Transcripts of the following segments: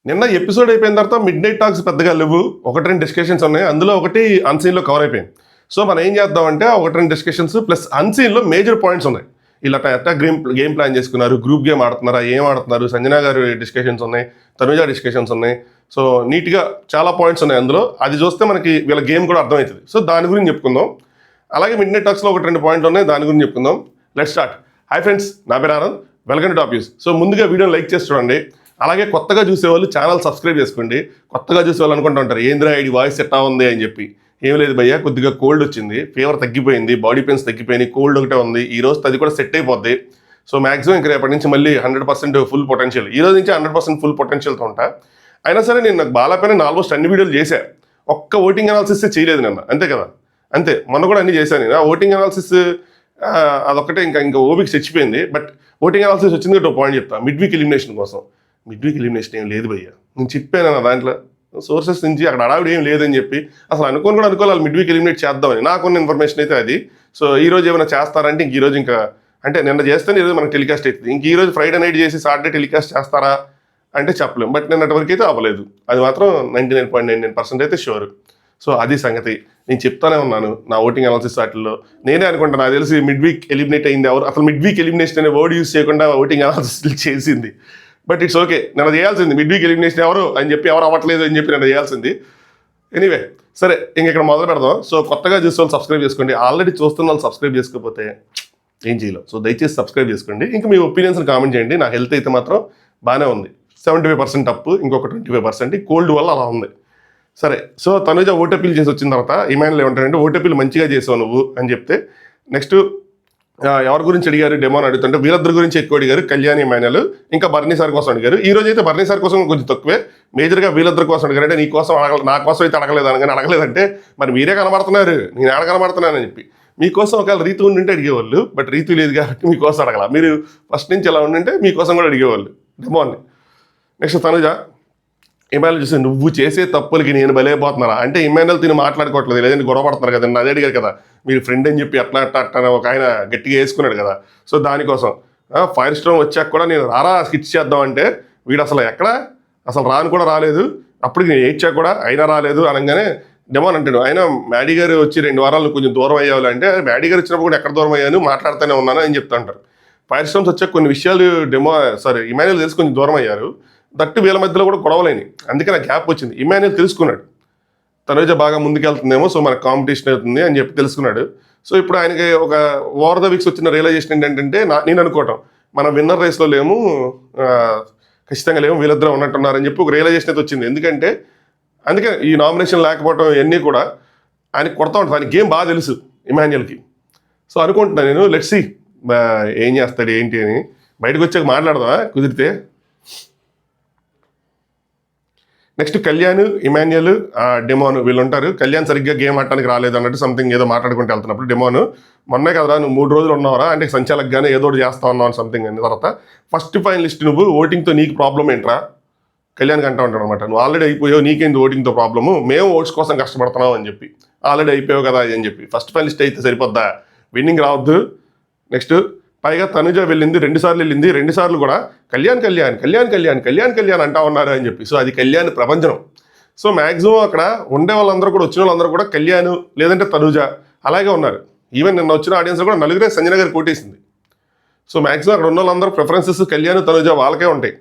నిన్న ఎపిసోడ్ అయిపోయిన తర్వాత మిడ్ నైట్ టాక్స్ పెద్దగా లేవు. ఒకటి రెండు డిస్కషన్స్ ఉన్నాయి. అందులో ఒకటి అన్సీన్లో కవర్ అయిపోయింది. సో మనం ఏం చేద్దామంటే ఒకటి రెండు డిస్కషన్స్ ప్లస్ అన్సీన్లో మేజర్ పాయింట్స్ ఉన్నాయి. ఇలా ఎట్లా గేమ్ ప్లాన్ చేసుకున్నారు, గ్రూప్ గేమ్ ఆడుతున్నారా, ఏం ఆడుతున్నారు, సంజన గారు డిస్కషన్స్ ఉన్నాయి, తనుజ డిస్కషన్స్ ఉన్నాయి. సో నీట్గా చాలా పాయింట్స్ ఉన్నాయి అందులో. అది చూస్తే మనకి వీళ్ళ గేమ్ కూడా అర్థమవుతుంది. సో దాని గురించి చెప్పుకుందాం. అలాగే మిడ్ నైట్ టాక్స్లో ఒకటి రెండు పాయింట్లు ఉన్నాయి, దాని గురించి చెప్పుకుందాం. Let's start. హాయ్ ఫ్రెండ్స్, నా పేరు Anand. Welcome to top news. So ముందుగా వీడియోని లైక్ చేసి చూడండి. అలాగే కొత్తగా చూసేవాళ్ళు ఛానల్ సబ్స్క్రైబ్ చేసుకోండి. కొత్తగా చూసేవాళ్ళు అనుకుంటూ ఉంటారు ఏంద్రా ఐడి వాయిస్ ఎట్టా ఉంది అని చెప్పి. ఏం లేదు భయ్యా, కొద్దిగా కోల్డ్ వచ్చింది, ఫీవర్ తగ్గిపోయింది, బాడీ పెయిన్స్ తగ్గిపోయినాయి, కోల్డ్ ఒకటే ఉంది. ఈ రోజు అది కూడా సెట్ అయిపోద్ది. సో మాక్సిమం ఇంక రేపటి నుంచి మళ్ళీ 100% ఫుల్ పొటెన్షియల్, ఈ రోజు నుంచి 100% ఫుల్ పొటెన్షియల్తో ఉంటా. అయినా సరే నేను నాకు బాగాలేకపోయినా ఆల్మోస్ట్ అన్ని వీడియోలు చేశా. ఒక్క ఓటింగ్ అనాలిసిస్ చేయలేదు నిన్న, అంతే కదా. అంతే, మొన్న కూడా అన్ని చేశాను నేను. ఆ ఓటింగ్ అనాలిసిస్ అదొక్కటే ఇంకా ఓపిక చచ్చిపోయింది. బట్ ఓటింగ్ అనాలిసిస్ వచ్చింది కాబట్టి పాయింట్ చెప్తా. మిడ్ వీక్ ఎలిమినేషన్ కోసం మిడ్ వీక్ ఎలిమినేషన్ ఏం లేదు భయ్య. నేను చెప్పాను నా దాంట్లో సోర్సెస్ నుంచి అక్కడ అడావిడ ఏం లేదని చెప్పి. అసలు అనుకోవాలి మిడ్ వీక్ ఎలిమినేట్ చేద్దామని. నాకున్న ఇన్ఫర్మేషన్ అయితే అది. సో ఈ రోజు ఏమైనా చేస్తారంటే ఇంక ఈరోజు ఇంకా అంటే నిన్న చేస్తే ఈరోజు మనకు టెలికాస్ట్ అవుతుంది. ఇంక ఈరోజు ఫ్రైడే నైట్ చేసి సాటర్డే టెలికాస్ట్ చేస్తారా అంటే చెప్పలేము. బట్ నిన్నటి వరకు అయితే అవ్వలేదు. అది మాత్రం 99.99% అయితే షూర్. సో అది సంగతి. నేను చెప్తానే ఉన్నాను నా ఓటింగ్ అనాలిసిస్ వాటిల్లో. నేనే అనుకుంటాను, నాకు తెలిసి మిడ్ వీక్ ఎలిమినేట్ అయింది ఎవరు, అసలు మిడ్ వీక్ ఎలిమినేషన్ అనే వర్డ్ యూజ్ చేయకుండా ఓటింగ్ అనాలిసిస్ చేసింది. బట్ ఇట్స్ ఓకే, నన్ను చేయాల్సింది మిడ్ వీక్ ఎలిమినేషన్ ఎవరు అని చెప్పి, ఎవరు అవ్వట్లేదు అని చెప్పి నన్ను చేయాల్సింది. ఎనీవే సరే, ఇంక ఇక్కడ మొదలు పెడదాం. సో కొత్తగా చూసే వాళ్ళు సబ్స్క్రైబ్ చేసుకోండి. ఆల్రెడీ చూస్తున్న వాళ్ళు సబ్స్క్రైబ్ చేసుకోకపోతే ఏం చేయలేదు. సో దయచేసి సబ్స్క్రైబ్ చేసుకోండి. ఇంకా మీ ఒపీనియన్స్ని కామెంట్ చేయండి. నా హెల్త్ అయితే మాత్రం బాగానే ఉంది. 75% అప్, ఇంకొక 25% కోల్డ్ వల్ల అలా ఉంది. సరే, సో తనుజ ఓటీపీలు చేసి వచ్చిన తర్వాత ఇమాన్యుల్ ఏమంటారంటే ఓటీపీలు మంచిగా చేసావు నువ్వు అని చెప్తే, నెక్స్ట్ ఎవరి గురించి అడిగారు డెమోని అడుగుతుంటే వీళ్ళిద్దరి గురించి ఎక్కువ అడిగారు, కళ్యాణ్ ఇమాన్యుల్. ఇంకా బర్నీ సార్ కోసం అడిగారు. ఈ రోజు అయితే బర్నీ సార్ కోసం కొంచెం తక్కువే, మేజర్గా వీళ్ళిద్దరి కోసం అడిగారు. అంటే నీ కోసం నా కోసం అయితే అడగలేదు అనగానే, అడగలేదంటే మరి మీరే కనబడుతున్నారు, నేను ఆడ కనబడుతున్నానని చెప్పి. మీకోసం ఒకవేళ రీతు ఉండింటే అడిగేవాళ్ళు, బట్ రీతు లేదు కాబట్టి మీకోసం అడగల. మీరు ఫస్ట్ నుంచి ఎలా ఉండింటే మీకోసం కూడా అడిగేవాళ్ళు డెమోని. నెక్స్ట్ తనుజ ఇమాన్యుల్ చూసి నువ్వు చేసే తప్పులకి నేను బలైపోతున్నారా అంటే, ఇమాన్యుల్ తిని మాట్లాడుకోవట్లేదు, లేదంటే గొడవ పడుతున్నారు కదా. అదే అడిగారు కదా, మీరు ఫ్రెండ్ అని చెప్పి అట్లా ఒక ఆయన గట్టిగా వేసుకున్నాడు కదా. సో దానికోసం ఫైర్ స్టోమ్ వచ్చాక కూడా నేను రారా స్కిచ్ చేద్దాం అంటే, వీడు అసలు రాను కూడా రాలేదు, అప్పటికి నేను ఏడ్చాక కూడా అయినా రాలేదు అనగానే డెమోన్ అంటాడు, అయినా మ్యాడీ గారు వచ్చి 2 వారాలు కొంచెం దూరం అయ్యాలి అంటే, మ్యాడీ గారు వచ్చినప్పుడు కూడా ఎక్కడ దూరం అయ్యాను, మాట్లాడుతూనే ఉన్నాను అని చెప్తా అంటారు. ఫైర్ స్టోమ్స్ వచ్చాక కొన్ని విషయాలు ఇమాన్యుల్ తెలిసి కొంచెం దూరం అయ్యారు. దట్టు వీళ్ళ మధ్యలో కూడా గొడవలేని, అందుకే నాకు గ్యాప్ వచ్చింది. ఇమాన్యుల్ తెలుసుకున్నాడు తనుజ బాగా ముందుకెళ్తుందేమో, సో మనకు కాంపిటీషన్ అవుతుంది అని చెప్పి తెలుసుకున్నాడు. సో ఇప్పుడు ఆయనకి ఒక ఓవర్ ద వీక్స్ వచ్చిన రియలైజేషన్ ఏంటంటే, నేను అనుకోవటం మనం విన్నర్ రేస్లో లేము, ఖచ్చితంగా లేము, వీళ్ళిద్దరూ ఉన్నట్టున్నారని చెప్పి ఒక రియలైజేషన్ అయితే వచ్చింది. ఎందుకంటే అందుకే ఈ నామినేషన్ లేకపోవడం ఇవన్నీ కూడా ఆయనకి కొడతా ఉంటుంది. ఆయన గేమ్ బాగా తెలుసు ఇమాన్యుల్కి. సో అనుకుంటున్నాను నేను, లెట్స్ సీ ఏం చేస్తాడు ఏంటి అని. బయటకు వచ్చాక మాట్లాడదామా కుదిరితే. నెక్స్ట్ కళ్యాణ్ ఇమాన్యుల్ డెమోన్ వీళ్ళు ఉంటారు. కళ్యాణ్ సరిగ్గా గేమ్ ఆడటానికి రాలేదు అన్నట్టు సంథింగ్ ఏదో మాట్లాడుకుంటూ వెళ్తున్నప్పుడు డెమోన్, మొన్నే కదరా నువ్వు 3 రోజులు ఉన్నావరా అంటే సంచాలకుగానే ఏదో ఒకటి చేస్తా ఉన్నావు అని సంథింగ్ అయిన తర్వాత, ఫస్ట్ ఫైనలిస్ట్ నువ్వు, ఓటింగ్తో నీకు ప్రాబ్లం ఏంట్రా కళ్యాణ్కి అంటూ ఉంటాడు అనమాట. నువ్వు ఆల్రెడీ అయిపోయావు, నీకేంటి ఓటింగ్తో ప్రాబ్లము, మేము ఓట్స్ కోసం కష్టపడుతున్నావు అని చెప్పి. ఆల్రెడీ అయిపోయావు కదా అని చెప్పి ఫస్ట్ ఫైనలిస్ట్ అయితే సరిపోద్దా, విన్నింగ్ రావద్దు. నెక్స్ట్ పైగా తనుజ వెళ్ళింది 2 సార్లు వెళ్ళింది, 2 సార్లు కూడా కళ్యాణ్ అంటా ఉన్నారు అని చెప్పి. సో అది కళ్యాణ్ ప్రపంచం. సో మ్యాక్సిమం అక్కడ ఉండే వాళ్ళందరూ కూడా, వచ్చిన వాళ్ళందరూ కూడా కళ్యాణ్ లేదంటే తనుజ అలాగే ఉన్నారు. ఈవెన్ నిన్న వచ్చిన ఆడియన్స్ కూడా 4 సంజన గారు కోటేసింది. సో మ్యాక్సిమం అక్కడ ఉన్న వాళ్ళందరూ ప్రిఫరెన్సెస్ కళ్యాణ్ తనుజ వాళ్ళకే ఉంటాయి.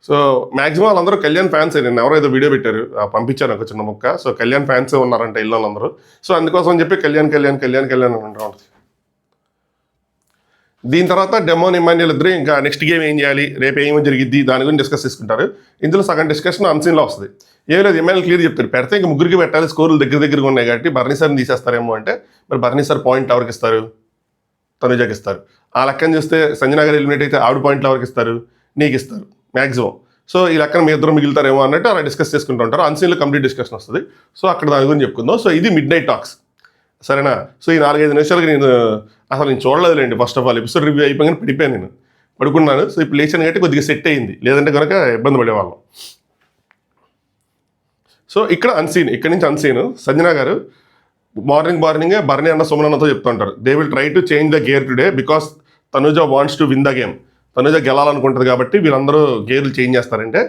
సో మ్యాక్సిమం వాళ్ళందరూ కళ్యాణ్ ఫ్యాన్సే. నేను ఎవరైతే వీడియో పెట్టారు పంపించాను ఒక చిన్న ముక్క. సో కళ్యాణ్ ఫ్యాన్సే ఉన్నారంటే ఇల్లు వాళ్ళందరూ. సో అందుకోసం చెప్పి కళ్యాణ్ అని అంటూ ఉంటుంది. దీని తర్వాత డెమోన్ ఇమాన్యుల్ ఇద్దరు ఇంకా నెక్స్ట్ గేమ్ ఏం చేయాలి, రేపు ఏమో జరిగిద్ది దాని గురించి డిస్కస్ చేసుకుంటారు. ఇందులో సగం డిస్కషన్ అన్సీన్లో వస్తుంది. ఏం లేదు, ఇమాన్యుల్ క్లియర్ చెప్తారు, పెడితే ఇంక ముగ్గురికి పెట్టాలి, స్కోర్లు దగ్గరగా ఉన్నాయి కాబట్టి బర్నీ సార్ని తీసేస్తారేమో అంటే, మరి బర్నీ సార్ పాయింట్ ఎవరికి ఇస్తారు, తనుజకి ఇస్తారు. ఆ లెక్కను చూస్తే సంజన గారు ఎలిమినేట్ అయితే ఆవిడ పాయింట్లు ఎవరికి ఇస్తారు, నీకు ఇస్తారు మ్యాక్సిమం. సో ఈ లెక్కన మీ ఇద్దరు మిగులుతారేమో అన్నట్టు అలా డిస్కస్ చేసుకుంటూ ఉంటారు. అన్సీన్లో కంప్లీట్ డిస్కషన్ వస్తుంది. సో అక్కడ దాని గురించి చెప్పుకుందాం. సో ఇది మిడ్ నైట్ టాక్స్, సరేనా. సో ఈ 4-5 నిమిషాలకి నేను చూడలేదులేండి. First of all episode review అయిపోయి పడిపోయాను, నేను పడుకున్నాను. సో ఇప్పుడు లేచాను కాబట్టి కొద్దిగా సెట్ అయింది, లేదంటే కనుక ఇబ్బంది పడేవాళ్ళం. సో ఇక్కడ నుంచి అన్సీన్ సంజన గారు మార్నింగే బర్నీ అన్న సుమనన్నతో చెప్తుంటారు, they will try to change the gear today because Tanuja wants to win the game. Tanuja గెలాలనుకుంటుంది కాబట్టి వీళ్ళందరూ గేర్లు చేంజ్ చేస్తారంటే,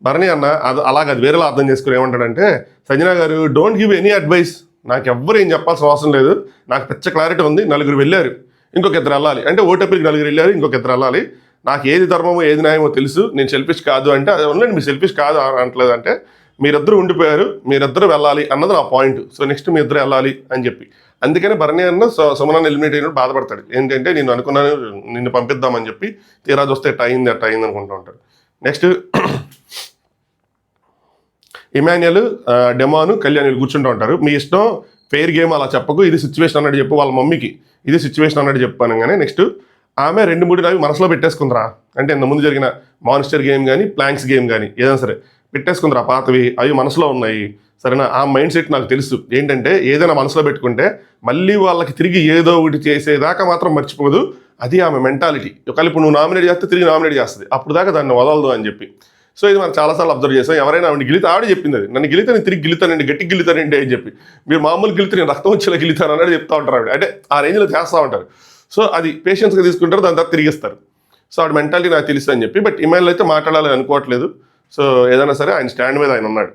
భరణి అన్న అది అలాగ అది వేరేలా అర్థం చేసుకుని ఏమంటాడంటే, సంజన గారు డోంట్ గివ్ ఎనీ అడ్వైస్, నాకు ఎవ్వరు ఏం చెప్పాల్సిన అవసరం లేదు, నాకు పెద్ద క్లారిటీ ఉంది, నలుగురు వెళ్ళారు ఇంకొక ఇద్దరు వెళ్ళాలి అంటే ఓటేపీకి నలుగురు వెళ్ళారు ఇంకొక ఇద్దరు వెళ్ళాలి, నాకు ఏది ధర్మమో ఏది న్యాయమో తెలుసు, నేను సెల్ఫిష్ కాదు అంటే అది ఉండండి, మీరు సెల్ఫిష్ కాదు అనట్లేదు అంటే మీరిద్దరు ఉండిపోయారు, మీరిద్దరు వెళ్ళాలి అన్నది నా పాయింట్. సో నెక్స్ట్ మీ ఇద్దరు వెళ్ళాలి అని చెప్పి, అందుకని భరణి అన్న సుమనాన్ని ఎలిమినేట్ అయినప్పుడు బాధపడతాడు. ఏంటంటే నేను అనుకున్నాను నిన్ను పంపిద్దామని చెప్పి, తీరా చూస్తే అట్ట అయింది అనుకుంటూ ఉంటాడు. నెక్స్ట్ ఇమాన్యుయల్, డెమాను, కళ్యాణ్ కూర్చుంటూ ఉంటారు. మీ ఇష్టం, ఫెయిర్ గేమ్ అలా చెప్పకు, ఇది సిచ్యువేషన్ అన్నట్టు చెప్పు, వాళ్ళ మమ్మీకి ఇది సిచ్యువేషన్ అన్నట్టు చెప్పాను. కానీ నెక్స్ట్ ఆమె 2-3 అవి మనసులో పెట్టేసుకుందిరా, అంటే ఇంతకుముందు జరిగిన మాన్స్టర్ గేమ్ కానీ ప్లాంక్స్ గేమ్ కానీ ఏదైనా సరే పెట్టేసుకుందిరా పాతవి, అవి మనసులో ఉన్నాయి. సరేనా, ఆ మైండ్ సెట్ నాకు తెలుసు. ఏంటంటే ఏదైనా మనసులో పెట్టుకుంటే మళ్ళీ వాళ్ళకి తిరిగి ఏదో ఒకటి చేసేదాకా మాత్రం మర్చిపోదు, అది ఆమె మెంటాలిటీ. ఒకవేళ ఇప్పుడు నువ్వు నామినేట్ చేస్తే తిరిగి నామినేట్ చేస్తుంది, అప్పుడు దాకా దాన్ని వదలదు అని చెప్పి. సో ఇది మనం చాలాసార్లు అబ్జర్వ్ చేస్తాం. ఎవరైనా ఆవిడ గిలితే ఆవిడ చెప్పింది, అది నన్ను గిలితే నేను తిరిగి గిలుతానండి, గట్టి గిలుతానండి అని చెప్పి. మీరు మామూలు గిలితే నేను రక్తం వచ్చేలా గిలుతాను అన్నట్టు చెప్తా ఉంటారు ఆవిడ, అంటే ఆ రేంజ్లో చేస్తూ ఉంటారు. సో అది పేషెన్స్గా తీసుకుంటారు, దాని తర్వాత తిరిగిస్తారు. సో ఆవిడ మెంటాలిటీ నాకు తెలుసు అని చెప్పి. బట్ ఇమాన్యుయల్ అయితే మాట్లాడాలని అనుకోవట్లేదు. సో ఏదైనా సరే ఆయన స్టాండ్ మీద ఆయన ఉన్నాడు.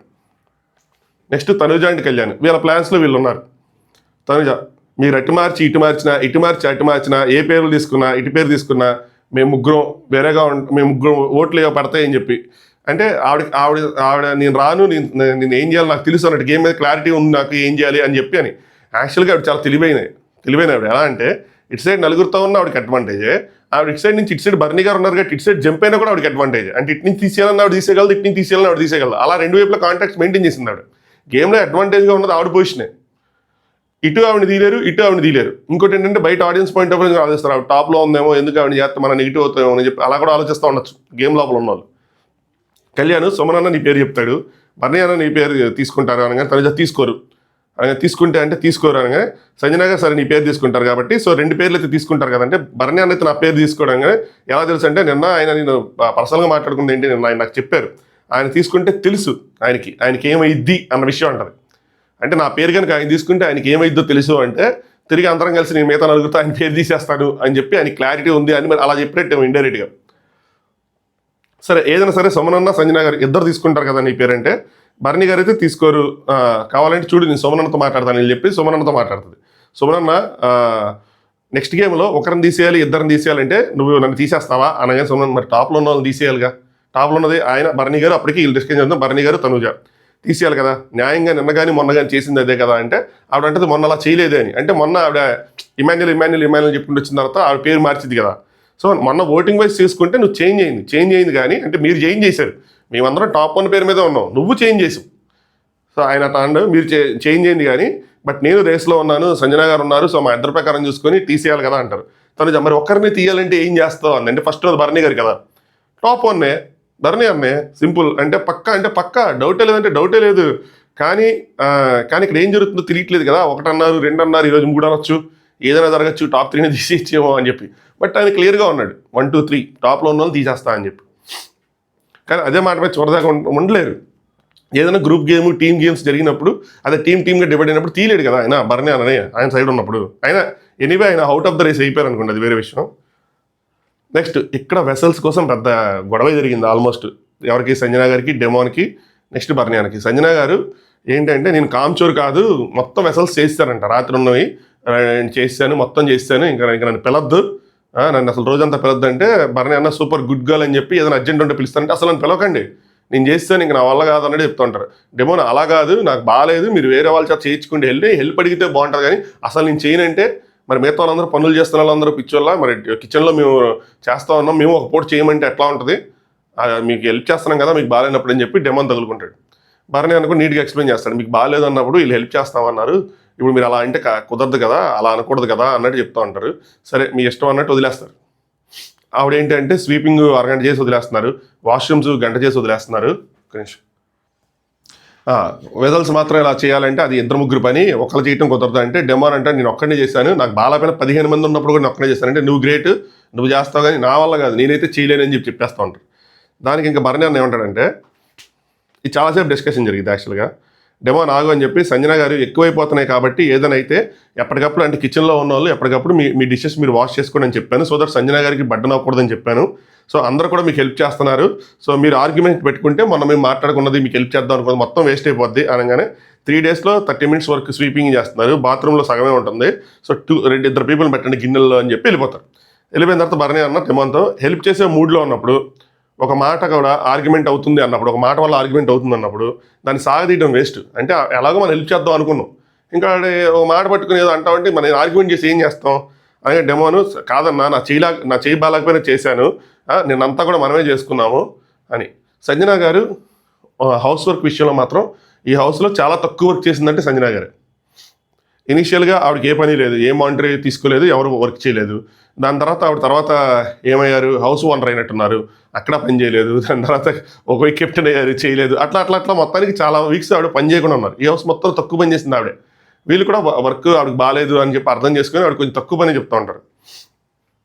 నెక్స్ట్ తనుజ అండ్ కళ్యాణ్, వీళ్ళ ప్లాన్స్లో వీళ్ళు ఉన్నారు. తనుజ, మీరు అటు మార్చి ఇటు మార్చినా, ఇటు మార్చి అటు మార్చినా, ఏ పేర్లు తీసుకున్నా ఇటు పేరు తీసుకున్నా, మేము ముగ్గురం వేరేగా మేము ముగ్గురం ఓట్లు ఏవో పడతాయని చెప్పి, అంటే ఆవిడ నేను రాను, నేను ఏం చేయాలి నాకు తెలుసు అన్నట్టు, గేమ్ మీద క్లారిటీ ఉంది నాకు ఏం చేయాలి అని చెప్పి అని. యాక్చువల్గా ఆవిడ చాలా తెలివైన ఆవిడ. ఎలా అంటే ఇటు సైడ్ నలుగురితో ఉన్న ఆవిడకి అడ్వాంటేజే, ఆవిడ ఇటు సైడ్ నుంచి ఇటు సైడ్ భరణి గారు ఉన్నారు కాబట్టి ఇటు సైడ్ జంప్ అయినా కూడా ఆవిడకి అడ్వాంటేజ్. అంటే ఇటు నుంచి తీసేయాలని ఆవిడ తీసేయగలదు, ఇటు నుంచి తీసేయాలని ఆవిడ తీసేయగలదు. అలా 2 వైపుల కాంటాక్ట్స్ మెయింటైన్ చేసింది ఆవిడ. గేమ్లో అడ్వాంటేజ్గా ఉన్నది ఆవిడ పొజిషనే. ఇటు ఆవిడ తీలేరు, ఇటు ఆవిడ తీలేరు. ఇంకోటి ఏంటంటే బయట ఆడియన్స్ పాయింట్ ఆఫ్ వ్యూ ఆలోచిస్తారు, ఆవిడ టాప్లో ఉందేమో, ఎందుకు ఆవిడ చేస్తే మన నెగిటివ్ అవుతామో అని చెప్పి అలా కూడా ఆలోచిస్తూ ఉండొచ్చు గేమ్ లోపల ఉన్న వాళ్ళు. కళ్యాణ్, సుమనన్న నీ పేరు చెప్తాడు, భరణి అన్న నీ పేరు తీసుకుంటారు అనగానే తనుజ తీసుకోరు అనగా, తీసుకుంటే అంటే తీసుకోరు అనగా సంజన గారు సరే నీ పేరు తీసుకుంటారు కాబట్టి, సో 2 పేర్లు అయితే తీసుకుంటారు కదంటే భరణి అన్న అయితే నా పేరు తీసుకోవడం. ఎలా తెలుసు అంటే నిన్న ఆయన నేను పర్సనల్గా మాట్లాడుకుంది ఏంటి, నిన్న ఆయన నాకు చెప్పారు, ఆయన తీసుకుంటే తెలుసు ఆయనకి ఏమైద్ది అన్న విషయం అంటారు. అంటే నా పేరు కనుక ఆయన తీసుకుంటే ఆయనకి ఏమైద్దో తెలుసు అంటే తిరిగి అందరం కలిసి నేను మిగతా నలుగురితో ఆయన పేరు తీసేస్తాను అని చెప్పి ఆయన క్లారిటీ ఉంది అని మరి అలా చెప్పినట్టు ఇండైరెక్ట్గా. సరే ఏదైనా సరే సుమనన్న సంజన గారు ఇద్దరు తీసుకుంటారు కదా నీ పేరు అంటే, భరణి గారు అయితే తీసుకోరు, కావాలంటే చూడు నేను సుమనన్నతో మాట్లాడతాను అని చెప్పి సుమనన్నతో మాట్లాడుతుంది. సుమనన్న నెక్స్ట్ గేమ్లో ఒకరిని తీసేయాలి ఇద్దరిని తీసేయాలంటే నువ్వు నన్ను తీసేస్తావా అనగానే సుమనన్న మరి టాప్లో ఉన్న వాళ్ళని తీసేయాలిగా, టాప్లో ఉన్నది ఆయన భరణి గారు, అప్పటికి వీళ్ళు డిస్కస్ చేద్దాం భరణి గారు తనుజ తీసేయాలి కదా, న్యాయంగా నిన్న కానీ మొన్న కానీ చేసింది అదే కదా అంటే ఆవిడ అంటే మొన్న అలా చేయలేదే అని. అంటే మొన్న ఆవిడ ఇమాన్యుయల్ చెప్పుకుంటూ వచ్చిన తర్వాత ఆవిడ పేరు మార్చింది కదా. సో మొన్న ఓటింగ్ వైజ్ చేసుకుంటే నువ్వు చేంజ్ అయింది కానీ, అంటే మీరు చేంజ్ చేశారు, మేమందరం టాప్ 1 పేరు మీద ఉన్నాం, నువ్వు చేంజ్ చేసావు. సో ఆయన తాండు మీరు చేంజ్ అయింది కానీ, బట్ నేను రేస్లో ఉన్నాను, సంజన గారు ఉన్నారు, సో మా ఇద్దరు ప్రకారం చూసుకొని తీసేయాలి కదా అంటారు. తను మరి ఒక్కరిని తీయాలంటే ఏం చేస్తావు అండి, అంటే ఫస్ట్ రోజు భరణి గారు కదా, టాప్ 1 భరణి అన్నే, సింపుల్ అంటే పక్కా డౌటే లేదంటే డౌటే లేదు. కానీ ఇక్కడ ఏం జరుగుతుందో తెలియట్లేదు కదా, 1 అన్నారు 2 అన్నారు, ఈరోజు 3 అనొచ్చు, ఏదైనా జరగచ్చు, టాప్ 3ని తీసేచ్చేమో అని చెప్పి. బట్ ఆయన క్లియర్గా ఉన్నాడు 1, 2, 3 టాప్లో ఉన్న వాళ్ళు తీసేస్తా అని చెప్పి. కానీ అదే మాట మీద చూడదాకా ఉండలేరు. ఏదైనా గ్రూప్ గేమ్ టీమ్ గేమ్స్ జరిగినప్పుడు అదే టీమ్గా డివైడ్ అయినప్పుడు తీయలేడు కదా ఆయన, భరణి అనే ఆయన సైడ్ ఉన్నప్పుడు. ఆయన ఎనీవే ఆయన అవుట్ ఆఫ్ ద రేస్ అయిపోయారు అనుకోండి, అది వేరే విషయం. నెక్స్ట్ ఇక్కడ వెసల్స్ కోసం పెద్ద గొడవ జరిగింది ఆల్మోస్ట్, ఎవరికి సంజన గారికి, డెమోన్కి, నెక్స్ట్ భరణి. సంజన గారు ఏంటంటే నేను కామ్చోరు కాదు, మొత్తం వెసల్స్ చేస్తారంట, రాత్రి ఉన్నవి చేస్తాను, మొత్తం చేస్తాను, ఇంకా నన్ను పిలద్దు, నన్ను అసలు రోజంతా పిలద్దు అంటే భరణి అన్న సూపర్ గుడ్ గర్ల్ అని చెప్పి ఏదైనా అర్జెంట్ ఉంటే పిలుస్తానంటే అసలు నన్ను పిలవకండి, నేను చేస్తాను, ఇంక నా వల్ల కాదు అన్నట్టు చెప్తూ ఉంటారు. డెమోన్ అలా కాదు, నాకు బాగాలేదు, మీరు వేరే వాళ్ళ చేత చేయించుకుంటే హెల్ప్ అడిగితే బాగుంటుంది, కానీ అసలు నేను చేయనంటే మరి మిగతా వాళ్ళందరూ పనులు చేస్తున్న వాళ్ళందరూ పిచ్చోళ్ళ, మరి కిచెన్లో మేము చేస్తూ ఉన్నాం, మేము ఒక పూట చేయమంటే ఎట్లా ఉంటుంది, మీకు హెల్ప్ చేస్తున్నాం కదా మీకు బాగాలేనప్పుడు అని చెప్పి డెమోన్ తగులుకుంటాడు. భరణి అనుకుని నీట్గా ఎక్స్ప్లెయిన్ చేస్తాడు, మీకు బాగాలేదు అన్నప్పుడు వీళ్ళు హెల్ప్ చేస్తామన్నారు, ఇప్పుడు మీరు అలా అంటే కుదరదు కదా, అలా అనకూడదు కదా అన్నట్టు చెప్తూ ఉంటారు. సరే మీ ఇష్టం అన్నట్టు వదిలేస్తారు. ఆవిడ ఏంటంటే స్వీపింగ్ అరగంట చేసి వదిలేస్తున్నారు, వాష్రూమ్స్ గంట చేసి వదిలేస్తున్నారు. వెజల్స్ మాత్రం ఇలా చేయాలంటే అది 2-3 పని, ఒకళ్ళు చేయటం కుదరదు అంటే డెమోన్ అంటే నేను ఒక్కడే చేశాను, నాకు బాగాపైన 15 మంది ఉన్నప్పుడు కూడా నేను ఒక్కడే చేశాను అంటే నువ్వు గ్రేట్, నువ్వు చేస్తావు కానీ నా వల్ల కాదు, నేనైతే చేయలేనని చెప్పేస్తూ ఉంటారు. దానికి ఇంకా భరణి అన్న ఏమంటాడంటే, ఇది చాలాసేపు డిస్కషన్ జరిగింది యాక్చువల్గా. డెమోన్ ఆగు అని చెప్పి సంజన గారు ఎక్కువైపోతున్నాయి కాబట్టి ఏదైనా అయితే ఎప్పటికప్పుడు అంటే కిచెన్లో ఉన్న వాళ్ళు ఎప్పటికప్పుడు మీ డిషెస్ మీరు వాష్ చేసుకోండి అని చెప్పాను, సో దట్ సంజన గారికి బడ్డన్ అవ్వకూడదని చెప్పాను. సో అందరూ కూడా మీకు హెల్ప్ చేస్తున్నారు. సో మీరు ఆర్గ్యుమెంట్ పెట్టుకుంటే మేము మాట్లాడుకున్నది మీకు హెల్ప్ చేద్దాం అనుకున్నది మొత్తం వేస్ట్ అయిపోద్ది అనగానే 3 డేస్లో 30 మినిట్స్ వరకు స్వీపింగ్ చేస్తున్నారు. బాత్రూంలో సగమే ఉంటుంది. సో 2 పీపుల్ పెట్టండి గిన్నెల్లో అని చెప్పి వెళ్ళిపోతారు. వెళ్ళిపోయిన తర్వాత భరణి అన్న తిమ్మతో హెల్ప్ చేసే మూడ్లో ఉన్నప్పుడు ఒక మాట కూడా ఆర్గ్యుమెంట్ అవుతుంది అన్నప్పుడు, ఒక మాట వల్ల ఆర్గ్యుమెంట్ అవుతుంది అన్నప్పుడు దాన్ని సాగదీయడం వేస్ట్. అంటే ఎలాగో మనం హెల్ప్ చేద్దాం అనుకున్నాం, ఇంకా ఒక మాట పట్టుకుని ఏదో అంటామంటే మనం ఆర్గ్యుమెంట్ చేసి ఏం చేస్తాం. అలాగే డెమోను కాదన్నా నా చేయి బాగాలేకపోయినా చేశాను, నేనంతా కూడా మనమే చేసుకున్నాము అని. సంజన గారు హౌస్ వర్క్ విషయంలో మాత్రం ఈ హౌస్లో చాలా తక్కువ వర్క్ చేసిందంటే సంజన గారు. ఇనీషియల్గా ఆవిడకి ఏ పని లేదు, ఏ మానిటరీ తీసుకోలేదు, ఎవరు వర్క్ చేయలేదు. దాని తర్వాత ఏమయ్యారు, హౌస్ ఓనర్ అయినట్టున్నారు, అక్కడ పని చేయలేదు. దాని తర్వాత ఒక వీక్ కెప్టెన్ అయ్యారు, చేయలేదు. అట్లా మొత్తానికి చాలా వీక్స్ ఆవిడ పని చేయకుండా ఉన్నారు. ఈ హౌస్ మొత్తం తక్కువ పని చేసింది ఆవిడే. వీళ్ళు కూడా వర్క్ ఆవిడకి బాగాలేదు అని చెప్పి అర్థం చేసుకుని ఆవిడ కొంచెం తక్కువ పని చెప్తూ ఉంటారు.